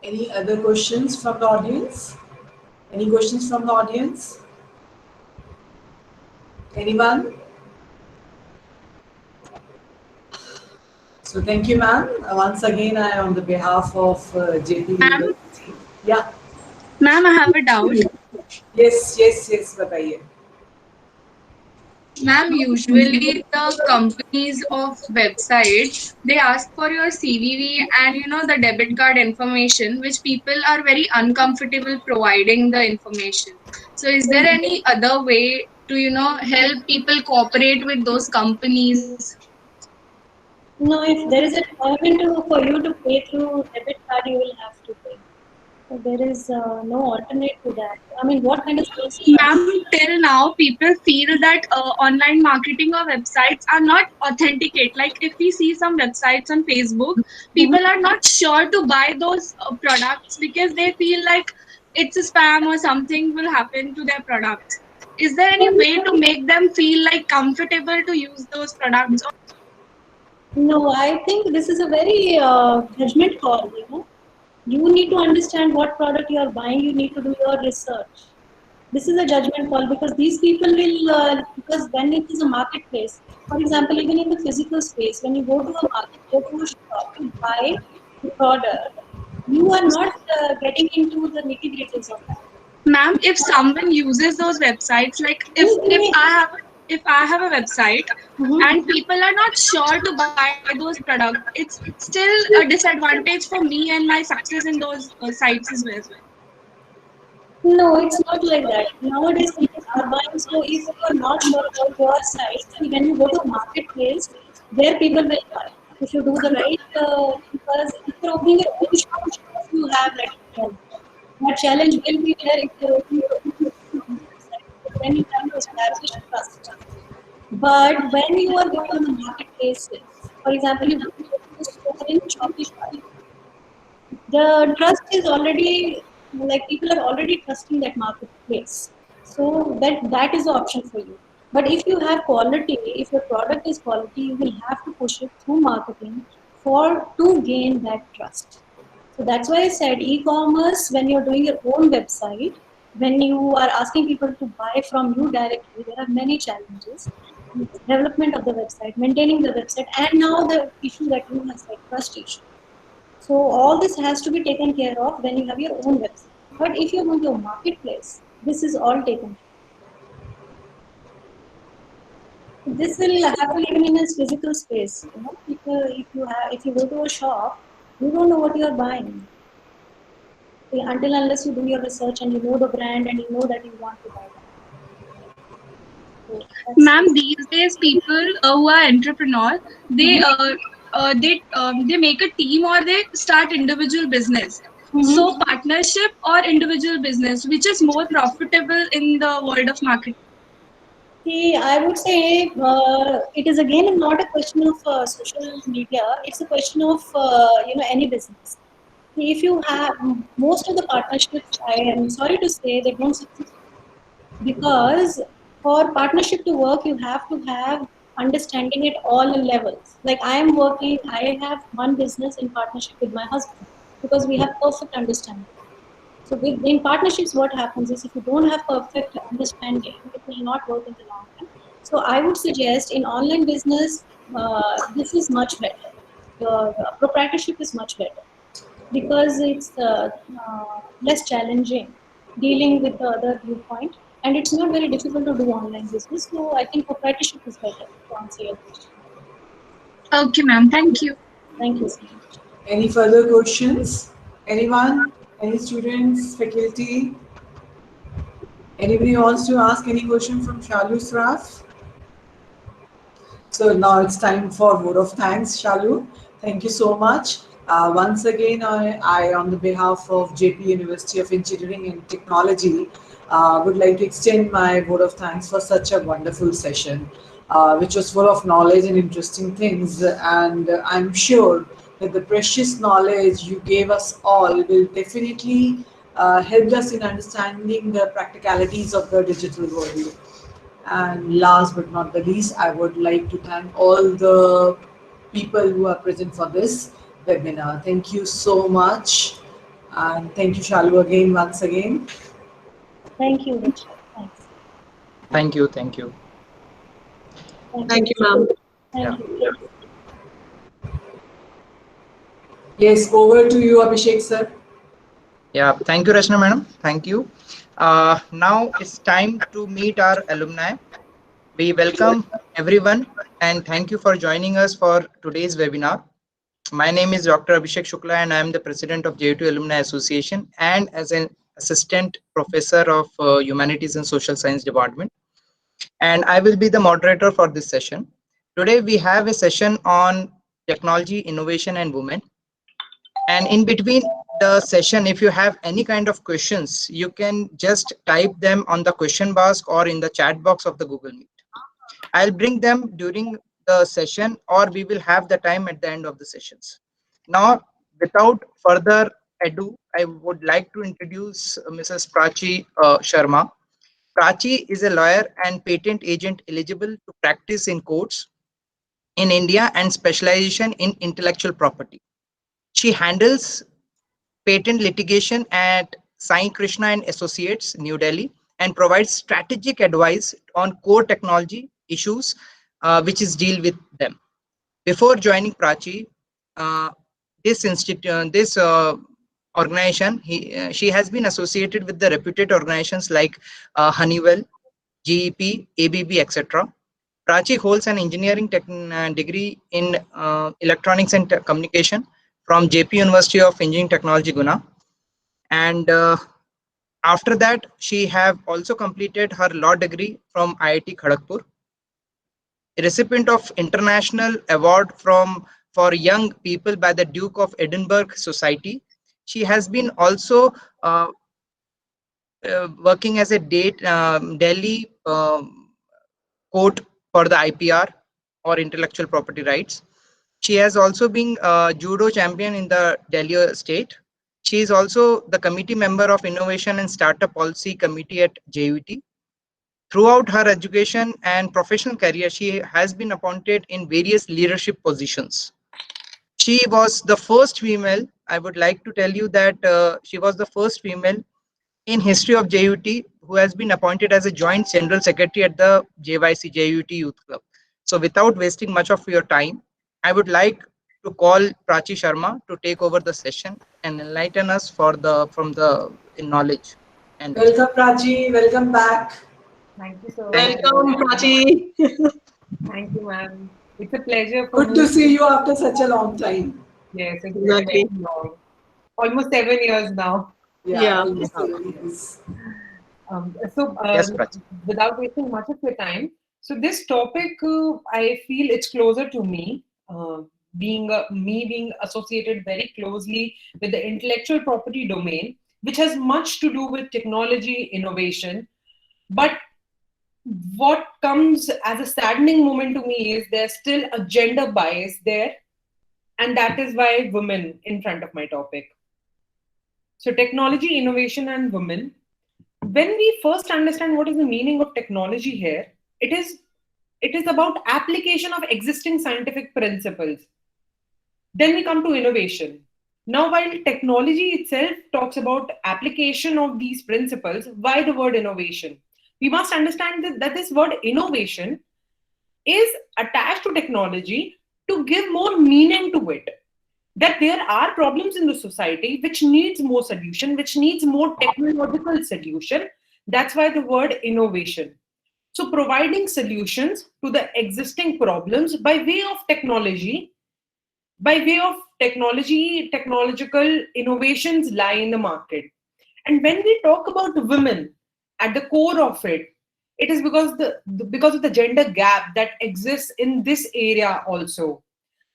[SPEAKER 3] Any other questions from the audience? Any questions from the audience? Anyone? So thank you, ma'am. Once again, I, on the behalf of JP
[SPEAKER 7] Ma'am,
[SPEAKER 3] University. Yeah.
[SPEAKER 7] ma'am, I have a doubt.
[SPEAKER 3] Yes. बताइए.
[SPEAKER 7] Ma'am, usually the companies of websites, they ask for your CVV and the debit card information, which people are very uncomfortable providing the information. So is there any other way to help people cooperate with those companies?
[SPEAKER 4] No, if there is a requirement for you to pay through debit card, you will have to pay. So there is no alternate to that. I mean, what kind of services are
[SPEAKER 7] Ma'am, till now, people feel that online marketing or websites are not authenticate. Like if we see some websites on Facebook, people are not sure to buy those products because they feel like it's a spam or something will happen to their products. Is there any way to make them feel like comfortable to use those products?
[SPEAKER 4] No, I think this is a very judgment call, You need to understand what product you are buying. You need to do your research. This is a judgment call because these people will, because when it is a marketplace, for example, even in the physical space, when you go to a market, go to a shop to buy the product, you are not getting into the nitty-gritties of that.
[SPEAKER 7] Ma'am, if someone uses those websites, like if I have a website and people are not sure to buy those products, it's still a disadvantage for me and my success in those sites as well.
[SPEAKER 4] No, it's not like that. Nowadays, people are buying. So, if you are not sure about your site, then when you go to a marketplace, there people will buy. If you do the right, because if you're opening your own shop, you have that challenge. That challenge will be there if you're opening your own website. But then you have to establish trust. But when you are going on the marketplaces, for example, you go to a store in Shopify, the trust is already, like, people are already trusting that marketplace, so that is the option for you. But if you have quality, if your product is quality, you will have to push it through marketing for to gain that trust. So that's why I said e-commerce, when you're doing your own website, when you are asking people to buy from you directly, there are many challenges. Development of the website, maintaining the website, and now the issue that you have said, trust issue. So all this has to be taken care of when you have your own website. But if you're going to a marketplace, this is all taken care of. This will happen even in a physical space. If you go to a shop, you don't know what you are buying until unless you do your research and you know the brand and you know that you want to buy that. So
[SPEAKER 7] Ma'am, these days people who are entrepreneurs, they make a team or they start individual business. So partnership or individual business, which is more profitable in the world of marketing?
[SPEAKER 4] See, I would say it is again not a question of social media. It's a question of any business. See, if you have most of the partnerships, I am sorry to say, they don't succeed because for partnership to work, you have to have understanding at all levels. Like I am working, I have one business in partnership with my husband because we have perfect understanding. So in partnerships, what happens is if you don't have perfect understanding, it will not work in the long run. So I would suggest in online business, this is much better. Your proprietorship is much better because it's less challenging dealing with the other viewpoint, and it's not very difficult to do online business. So I think proprietorship is better to answer your question.
[SPEAKER 7] Okay, ma'am. Thank you.
[SPEAKER 4] Thank you so much.
[SPEAKER 3] Any further questions? Anyone? Any students, faculty? Anybody wants to ask any question from Shalu Sraf? So now it's time for vote of thanks, Shalu. Thank you so much. Once again, I, on the behalf of JP University of Engineering and Technology, would like to extend my vote of thanks for such a wonderful session, which was full of knowledge and interesting things. And I'm sure that the precious knowledge you gave us all will definitely help us in understanding the practicalities of the digital world. And last but not the least, I would like to thank all the people who are present for this webinar. Thank you so much. And thank you, Shalu, again, once again.
[SPEAKER 4] Thank you, Richard. Thanks.
[SPEAKER 5] Thank you. Thank you.
[SPEAKER 2] Thank you, ma'am.
[SPEAKER 4] Thank
[SPEAKER 5] Yeah.
[SPEAKER 4] you.
[SPEAKER 3] Yes, over to you, Abhishek sir.
[SPEAKER 5] Yeah, thank you, Rachna madam. Thank you. Now it's time to meet our alumni. We welcome everyone and thank you for joining us for today's webinar. My name is Dr. Abhishek Shukla and I am the president of JUT Alumni Association and as an assistant professor of Humanities and Social Science Department. And I will be the moderator for this session. Today we have a session on technology, innovation and women. And in between the session, if you have any kind of questions, you can just type them on the question box or in the chat box of the Google Meet. I'll bring them during the session or we will have the time at the end of the sessions. Now, without further ado, I would like to introduce Mrs. Prachi Sharma. Prachi is a lawyer and patent agent eligible to practice in courts in India and specialization in intellectual property. She handles patent litigation at Sai Krishna and Associates, New Delhi, and provides strategic advice on core technology issues which is deal with them. Before joining Prachi, this organization, she has been associated with the reputed organizations like Honeywell, GEP, ABB, etc. Prachi holds an engineering degree in electronics and communication from JP University of Engineering Technology, Guna. And after that, she have also completed her law degree from IIT Kharagpur. A recipient of International Award for Young People by the Duke of Edinburgh Society. She has been also working as a Delhi court for the IPR or intellectual property rights. She has also been judo champion in the Delhi state. She is also the committee member of Innovation and Startup Policy Committee at JUT. Throughout her education and professional career, she has been appointed in various leadership positions. She was the first female, I would like to tell you that she was the first female in history of JUT who has been appointed as a joint general secretary at the JYC JUT Youth Club. So without wasting much of your time, I would like to call Prachi Sharma to take over the session and enlighten us from the knowledge. And
[SPEAKER 3] welcome, Prachi. Welcome back.
[SPEAKER 8] Thank you so much.
[SPEAKER 2] Welcome, Prachi.
[SPEAKER 8] Thank you, ma'am. It's a pleasure for
[SPEAKER 3] Good
[SPEAKER 8] me.
[SPEAKER 3] to see you after such a long time.
[SPEAKER 8] Yes, it's
[SPEAKER 2] Exactly.
[SPEAKER 8] very long. Almost 7 years now.
[SPEAKER 3] Yeah.
[SPEAKER 2] Yeah.
[SPEAKER 3] Yes.
[SPEAKER 5] Yes, Prachi.
[SPEAKER 8] Without wasting much of your time, so this topic, I feel it's closer to me. Being associated very closely with the intellectual property domain, which has much to do with technology innovation. But what comes as a saddening moment to me is there's still a gender bias there, and that is why women in front of my topic. So technology, innovation, and women. When we first understand what is the meaning of technology here, it is about application of existing scientific principles. Then we come to innovation. Now, while technology itself talks about application of these principles, why the word innovation? We must understand that this word innovation is attached to technology to give more meaning to it. That there are problems in the society which needs more solution, which needs more technological solution. That's why the word innovation. So providing solutions to the existing problems by way of technology, technological innovations lie in the market. And when we talk about women, at the core of it, it is because of the gender gap that exists in this area also.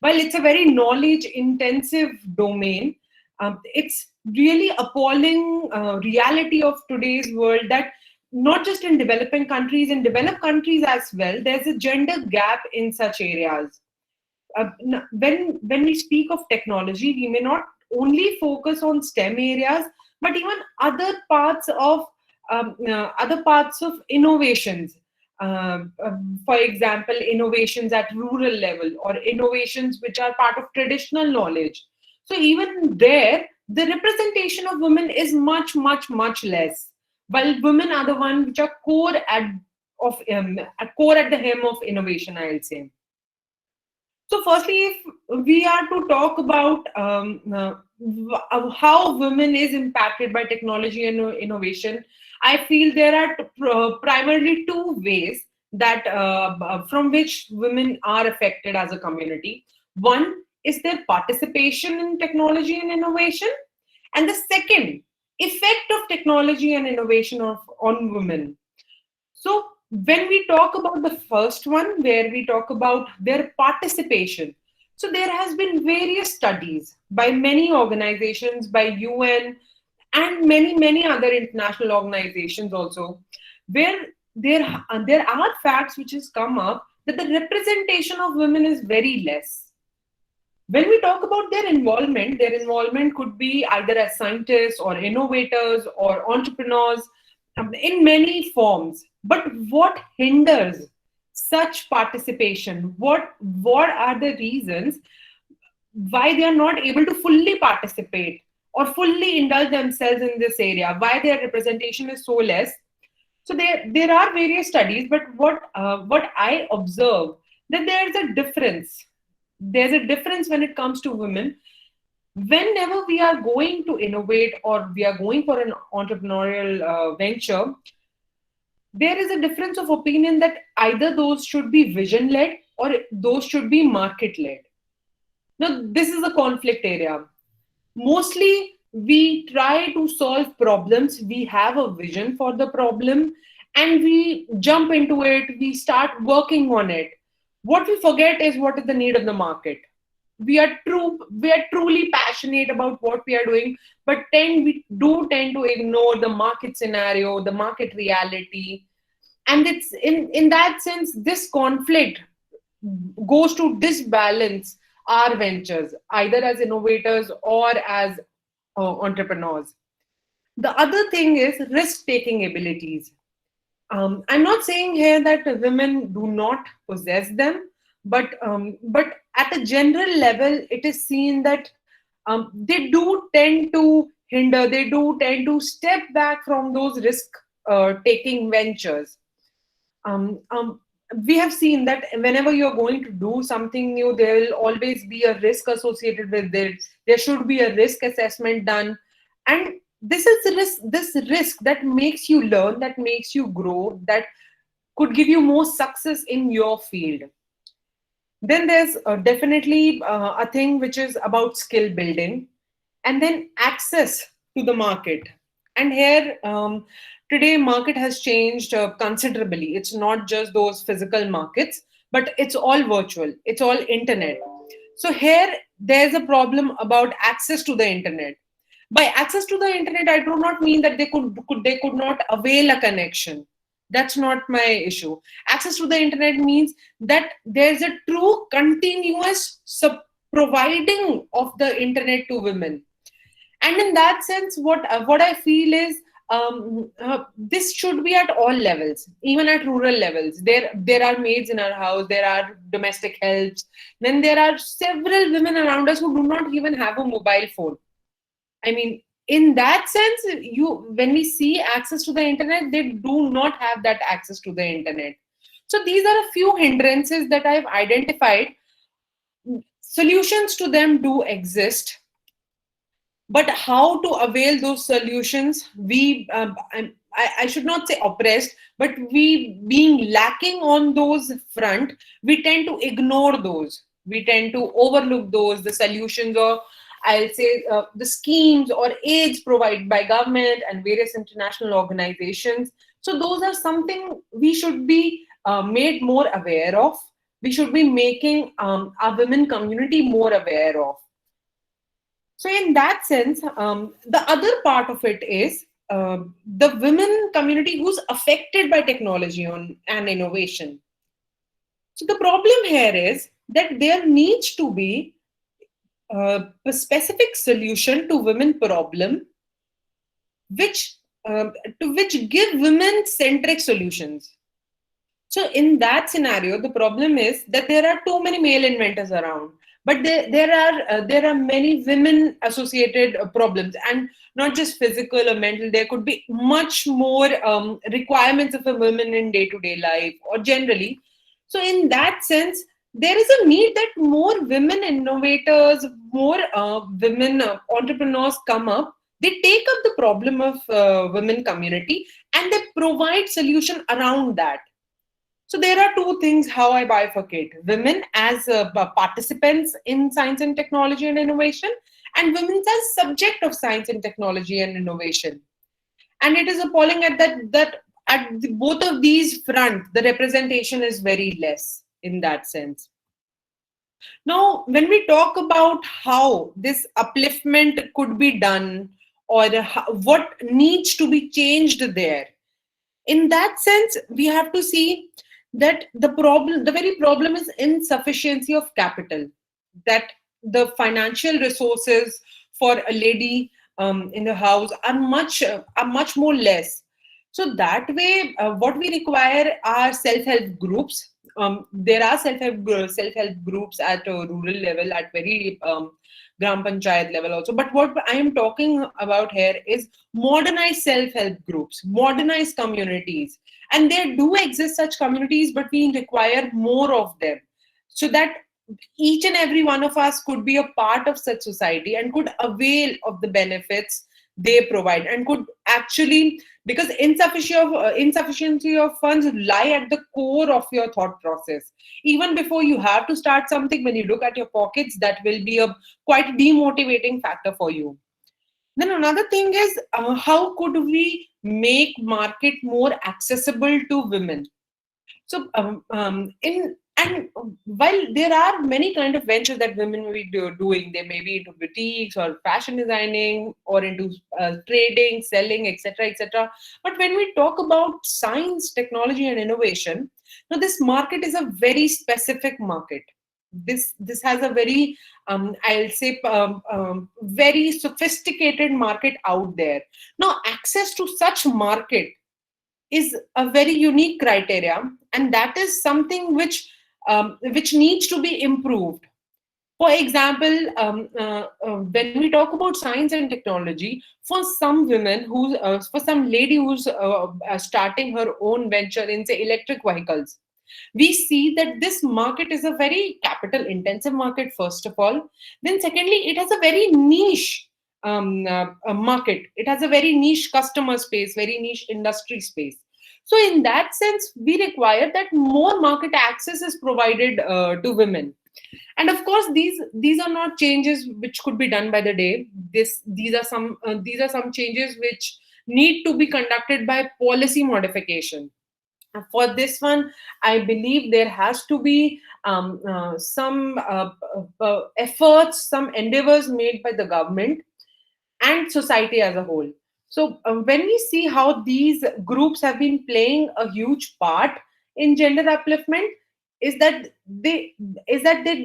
[SPEAKER 8] While it's a very knowledge intensive domain, it's really appalling reality of today's world that not just in developing countries, in developed countries as well, there's a gender gap in such areas. When we speak of technology, we may not only focus on STEM areas, but even other parts of innovations. For example, innovations at rural level or innovations which are part of traditional knowledge. So even there, the representation of women is much, much, much less. While women are the ones which are core at the hem of innovation, I'll say. So firstly, if we are to talk about how women is impacted by technology and innovation, I feel there are primarily two ways that from which women are affected as a community. One is their participation in technology and innovation, and the second, effect of technology and innovation on women. So when we talk about the first one, where we talk about their participation, so there has been various studies by many organizations, by UN and many other international organizations also, where there are facts which has come up that the representation of women is very less. When we talk about their involvement could be either as scientists or innovators or entrepreneurs in many forms. But what hinders such participation? What are the reasons why they are not able to fully participate or fully indulge themselves in this area? Why their representation is so less? So there are various studies, but what I observe, that there's a difference. There's a difference when it comes to women. Whenever we are going to innovate or we are going for an entrepreneurial venture, there is a difference of opinion that either those should be vision led or those should be market led. Now, this is a conflict area. Mostly, we try to solve problems. We have a vision for the problem and we jump into it. We start working on it. What we forget is what is the need of the market. We are truly passionate about what we are doing, but we do tend to ignore the market scenario, the market reality. And it's in that sense, this conflict goes to disbalance our ventures, either as innovators or as entrepreneurs. The other thing is risk-taking abilities. I'm not saying here that women do not possess them, but at a general level, it is seen that they do tend to hinder, they do tend to step back from those risk-taking ventures. We have seen that whenever you're going to do something new, there will always be a risk associated with it. There should be a risk assessment done. And this risk that makes you learn, that makes you grow, that could give you more success in your field. Then there's definitely a thing which is about skill building, and then access to the market. And here, today market has changed considerably. It's not just those physical markets, but it's all virtual. It's all internet. So here, there's a problem about access to the internet. By access to the internet, I do not mean that they could not avail a connection. That's not my issue. Access to the internet means that there's a true continuous providing of the internet to women. And in that sense, what I feel is this should be at all levels, even at rural levels. There are maids in our house, there are domestic helps. Then there are several women around us who do not even have a mobile phone. I mean, in that sense, when we see access to the internet, they do not have that access to the internet. So these are a few hindrances that I've identified. Solutions to them do exist, but how to avail those solutions, I should not say oppressed, but we being lacking on those front, we tend to ignore those. We tend to overlook those, the solutions, or I'll say the schemes or aids provided by government and various international organizations. So those are something we should be made more aware of. We should be making our women community more aware of. So in that sense, the other part of it is the women community who's affected by technology and innovation. So the problem here is that there needs to be a specific solution to women problem, which give women-centric solutions. So in that scenario, the problem is that there are too many male inventors around, but there are many women-associated problems, and not just physical or mental. There could be much more requirements of a woman in day-to-day life or generally. So in that sense, there is a need that more women innovators, more women entrepreneurs come up. They take up the problem of women community and they provide solution around that. So there are two things how I bifurcate: women as participants in science and technology and innovation, and women as subject of science and technology and innovation. And it is appalling at that at both of these front, the representation is very less in that sense. Now, when we talk about how this upliftment could be done, or what needs to be changed there, in that sense, we have to see that the very problem is insufficiency of capital, that the financial resources for a lady in the house are much more less. So that way, what we require are self-help groups. There are self-help groups at a rural level, at very gram panchayat level also. But what I am talking about here is modernized self-help groups, modernized communities. And there do exist such communities, but we require more of them, so that each and every one of us could be a part of such society and could avail of the benefits they provide, and could actually, because insufficiency of funds lie at the core of your thought process. Even before you have to start something, when you look at your pockets, that will be a quite demotivating factor for you. Then another thing is, how could we make market more accessible to women? So while there are many kind of ventures that women will be doing, they may be into boutiques or fashion designing or into trading, selling, etc., etc. But when we talk about science, technology, and innovation, now this market is a very specific market. This has a very I'll say very sophisticated market out there. Now, access to such market is a very unique criteria, and that is something which needs to be improved. For example, when we talk about science and technology, for some women for some lady who's starting her own venture in, say, electric vehicles, we see that this market is a very capital intensive market, first of all. Then secondly, it has a very niche market. It has a very niche customer space, very niche industry space. So in that sense, we require that more market access is provided to women. And of course, these are not changes which could be done by the day. These are some changes which need to be conducted by policy modification. For this one, I believe there has to be some efforts, some endeavors made by the government and society as a whole. So when we see how these groups have been playing a huge part in gender upliftment, is that they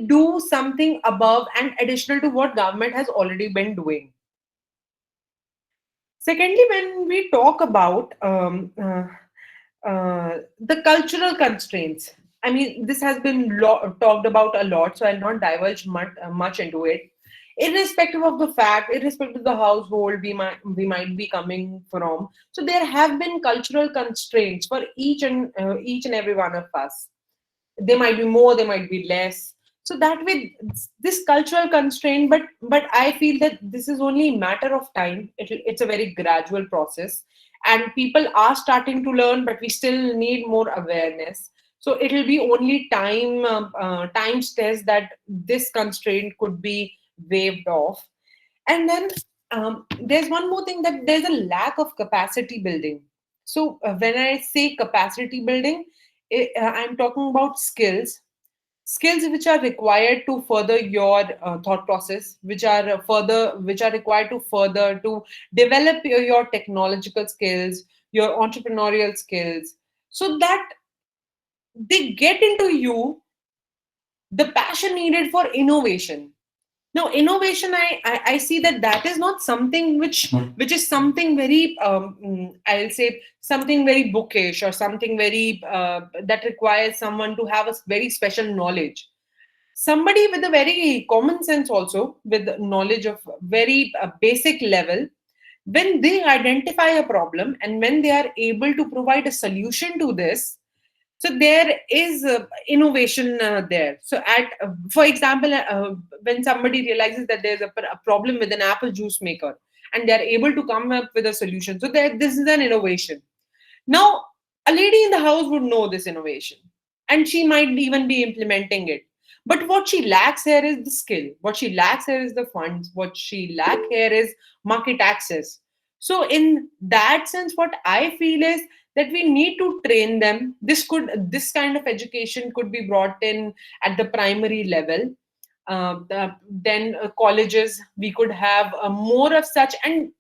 [SPEAKER 8] do something above and additional to what government has already been doing. Secondly, when we talk about the cultural constraints, I mean, this has been talked about a lot, so I'll not diverge much into it. Irrespective of the fact, irrespective of the household we might be coming from, so there have been cultural constraints for each and every one of us. There might be more, there might be less. So that way, this cultural constraint, but I feel that this is only a matter of time. It's a very gradual process, and people are starting to learn, but we still need more awareness. So it will be only time's test that this constraint could be waved off. And then there's one more thing, that there's a lack of capacity building. So when I say capacity building, I'm talking about skills which are required to further your thought process, which are required to further to develop your technological skills, your entrepreneurial skills, so that they get into you the passion needed for innovation. Now, innovation, I see that is not something which is something very, I'll say, something very bookish, or something very, that requires someone to have a very special knowledge. Somebody with a very common sense also, with knowledge of very basic level, when they identify a problem and when they are able to provide a solution to this, So there is innovation there. So for example, when somebody realizes that there's a problem with an apple juice maker, and they're able to come up with a solution, so this is an innovation. Now, a lady in the house would know this innovation, and she might even be implementing it. But what she lacks here is the skill. What she lacks here is the funds. What she lacks here is market access. So, in that sense, what I feel is that we need to train them. This kind of education could be brought in at the primary level. Then colleges, we could have more of such, and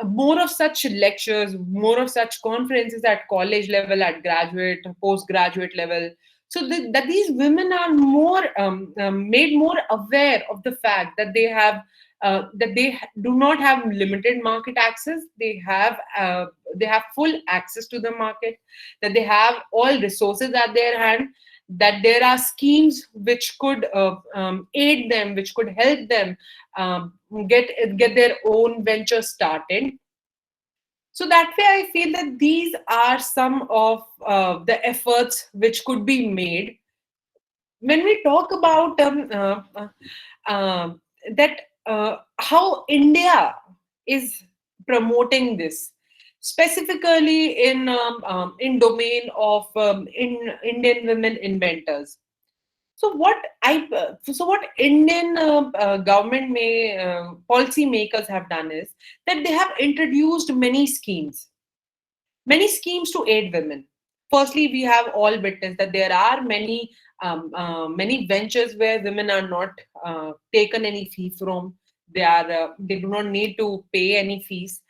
[SPEAKER 8] more of such lectures, more of such conferences at college level, at graduate, postgraduate level, so that these women are more made more aware of the fact that do not have limited market access. They have full access to the market, that they have all resources at their hand, that there are schemes which could aid them, which could help them get their own venture started. So that way, I feel that these are some of the efforts which could be made. When we talk about that, how India is promoting this, specifically in domain of Indian women inventors. So what Indian government policy makers have done is that they have introduced many schemes to aid women. Firstly, we have all witnessed that there are many ventures where women are not taken any fee from. They do not need to pay any fees.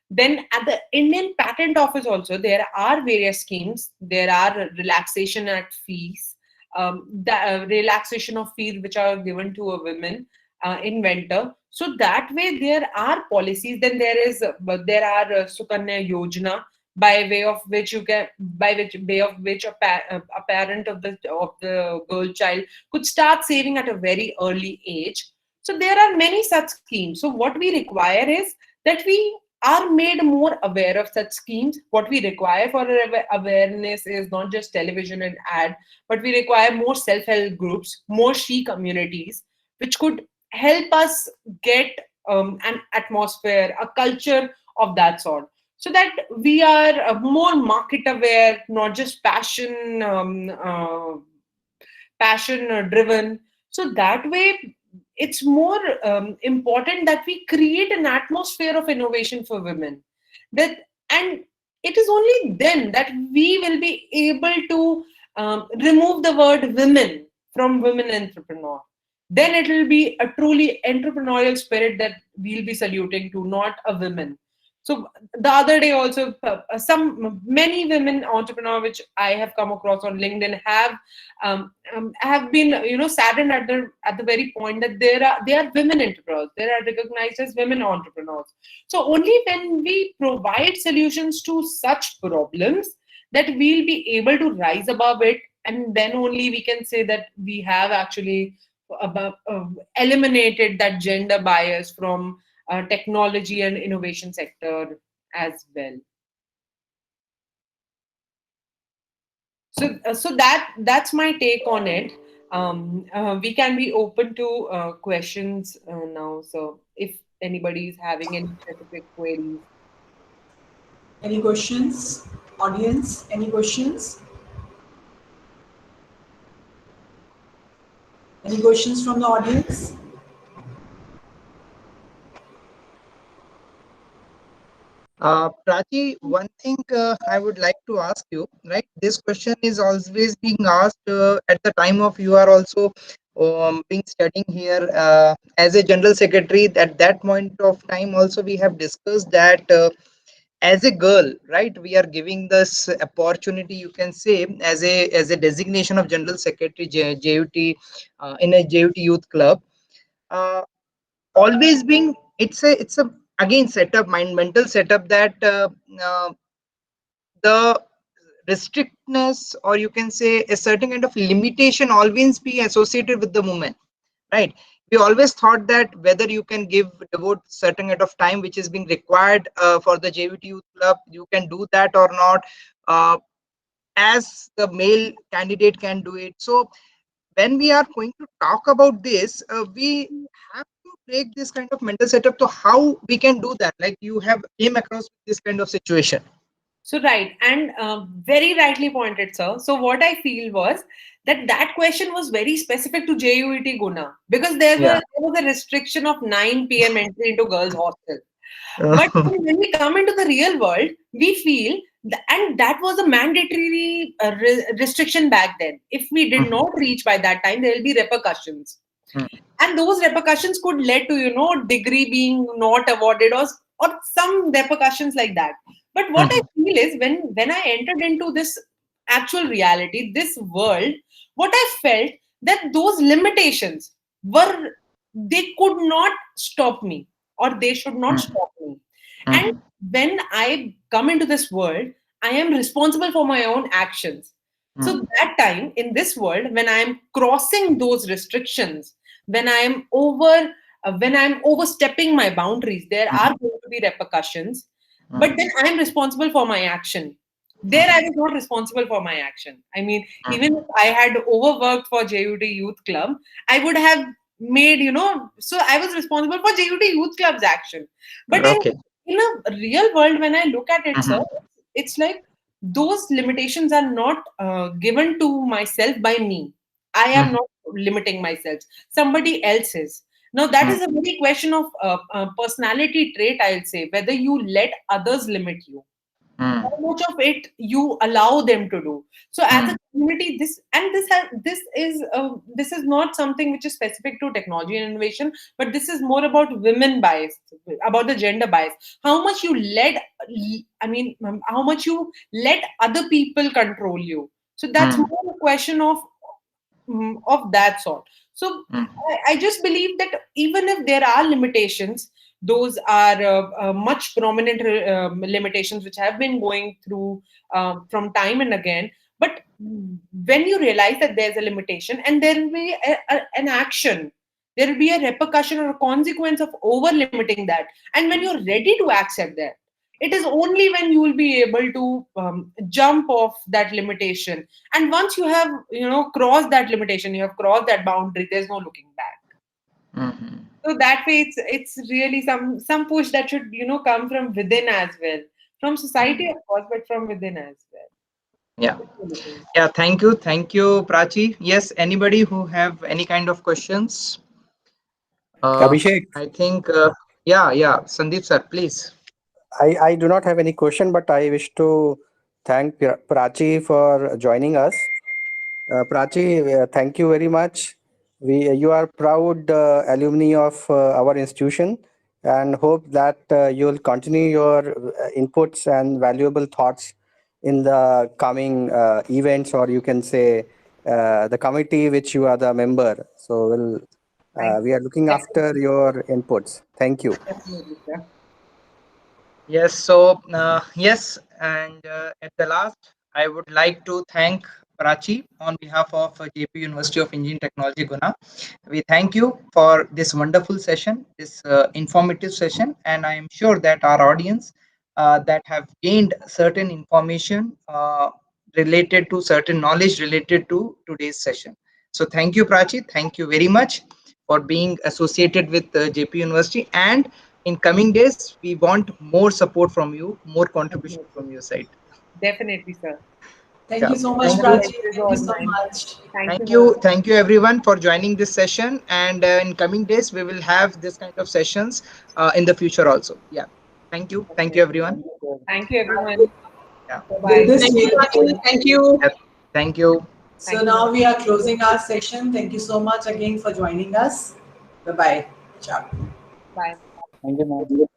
[SPEAKER 8] Then at the Indian Patent Office also, there are various schemes. There are relaxation at fees, the relaxation of fees which are given to a women inventor. So that way there are policies. Then there are Sukanya Yojana, by way of which a parent of the girl child could start saving at a very early age. So there are many such schemes. So what we require is that we are made more aware of such schemes. What we require for awareness is not just television and ad, but we require more self-help groups, more she communities, which could help us get an atmosphere, a culture of that sort, so that we are more market aware, not just passion driven. So that way, it's more important that we create an atmosphere of innovation for women. And it is only then that we will be able to remove the word women from women entrepreneur. Then it will be a truly entrepreneurial spirit that we'll be saluting to, not a women. So the other day also, many women entrepreneurs which I have come across on LinkedIn have been saddened at the very point that they are women entrepreneurs. They are recognized as women entrepreneurs. So only when we provide solutions to such problems that we'll be able to rise above it, and then only we can say that we have actually eliminated that gender bias from technology and innovation sector as well. So that's my take on it. We can be open to questions now. So if anybody is having any specific queries.
[SPEAKER 3] Any questions? Audience, any questions? Any questions from the audience?
[SPEAKER 5] Prachi, one thing I would like to ask you, right? This question is always being asked at the time of you are also being studying here as a general secretary. At that point of time, also we have discussed that as a girl, right? We are giving this opportunity, you can say, as a designation of general secretary JUT in a JUT youth club. Always being it's a again setup mental setup that the restrictness, or you can say a certain kind of limitation, always be associated with the woman, right? We always thought that whether you can devote certain kind of time which is being required for the JVT youth club, you can do that or not. as the male candidate can do it. So when we are going to talk about this, we have to break this kind of mental setup to how we can do that. Like you have came across this kind of situation.
[SPEAKER 8] So right, and very rightly pointed, sir. So what I feel was that question was very specific to JUET Guna, because there was a restriction of 9 p.m. entry into girls' hostel. But when we come into the real world, we feel, and that was a mandatory restriction back then. If we did not reach by that time, there will be repercussions. And those repercussions could lead to, degree being not awarded or some repercussions like that. But what I feel is when I entered into this actual reality, this world, what I felt that those limitations they could not stop me, or they should not stop me. And when I come into this world, I am responsible for my own actions. So that time in this world, when I am crossing those restrictions, when I am overstepping my boundaries, there are going to be repercussions. But then I am responsible for my action. There I was not responsible for my action. I mean, even if I had overworked for JUT Youth Club, I would have made, so I was responsible for JUT Youth Club's action. But in a real world, when I look at it, sir, it's like those limitations are not given to myself by me. I am not limiting myself. Somebody else is. Now, that is a very question of personality trait, I'll say, whether you let others limit you. How much of it you allow them to do. So as a community, this is not something which is specific to technology and innovation, but this is more about women bias, about the gender bias. How much you how much you let other people control you. So that's more a question of that sort. So I just believe that even if there are limitations, those are much prominent limitations which have been going through from time and again. But when you realize that there's a limitation and there will be an action, there will be a repercussion or a consequence of over limiting that. And when you're ready to accept that, it is only when you will be able to jump off that limitation. And once you have, crossed that limitation, you have crossed that boundary, there's no looking back. So that way, it's really some push that should, come from within as well. From society, of course, but from within as well.
[SPEAKER 5] Yeah. Thank you, Prachi. Yes. Anybody who have any kind of questions?
[SPEAKER 6] Abhishek.
[SPEAKER 5] I think. Sandeep sir, please.
[SPEAKER 6] I do not have any question, but I wish to thank Prachi for joining us. Prachi, thank you very much. You are proud alumni of our institution, and hope that you will continue your inputs and valuable thoughts in the coming events, or you can say the committee which you are the member. So we are looking after your inputs. Thank you.
[SPEAKER 5] Yes. So yes, and at the last, I would like to thank Prachi on behalf of JP University of Engineering Technology, Guna. We thank you for this wonderful session, this informative session, and I am sure that our audience that have gained certain information related to certain knowledge related to today's session. So thank you, Prachi. Thank you very much for being associated with JP University, and in coming days, we want more support from you, more contribution from your side.
[SPEAKER 8] Definitely, sir.
[SPEAKER 3] Thank you so much, Prachi. Thank you so much.
[SPEAKER 5] Thank you, everyone, for joining this session. And in coming days, we will have this kind of sessions in the future also. Yeah. Thank you, everyone.
[SPEAKER 8] Thank you, everyone.
[SPEAKER 5] Yeah.
[SPEAKER 2] Thank you.
[SPEAKER 5] Thank you.
[SPEAKER 3] So now we are closing our session. Thank you so much again for joining us. Bye-bye. Ciao.
[SPEAKER 8] Bye.
[SPEAKER 5] Thank you, ma'am.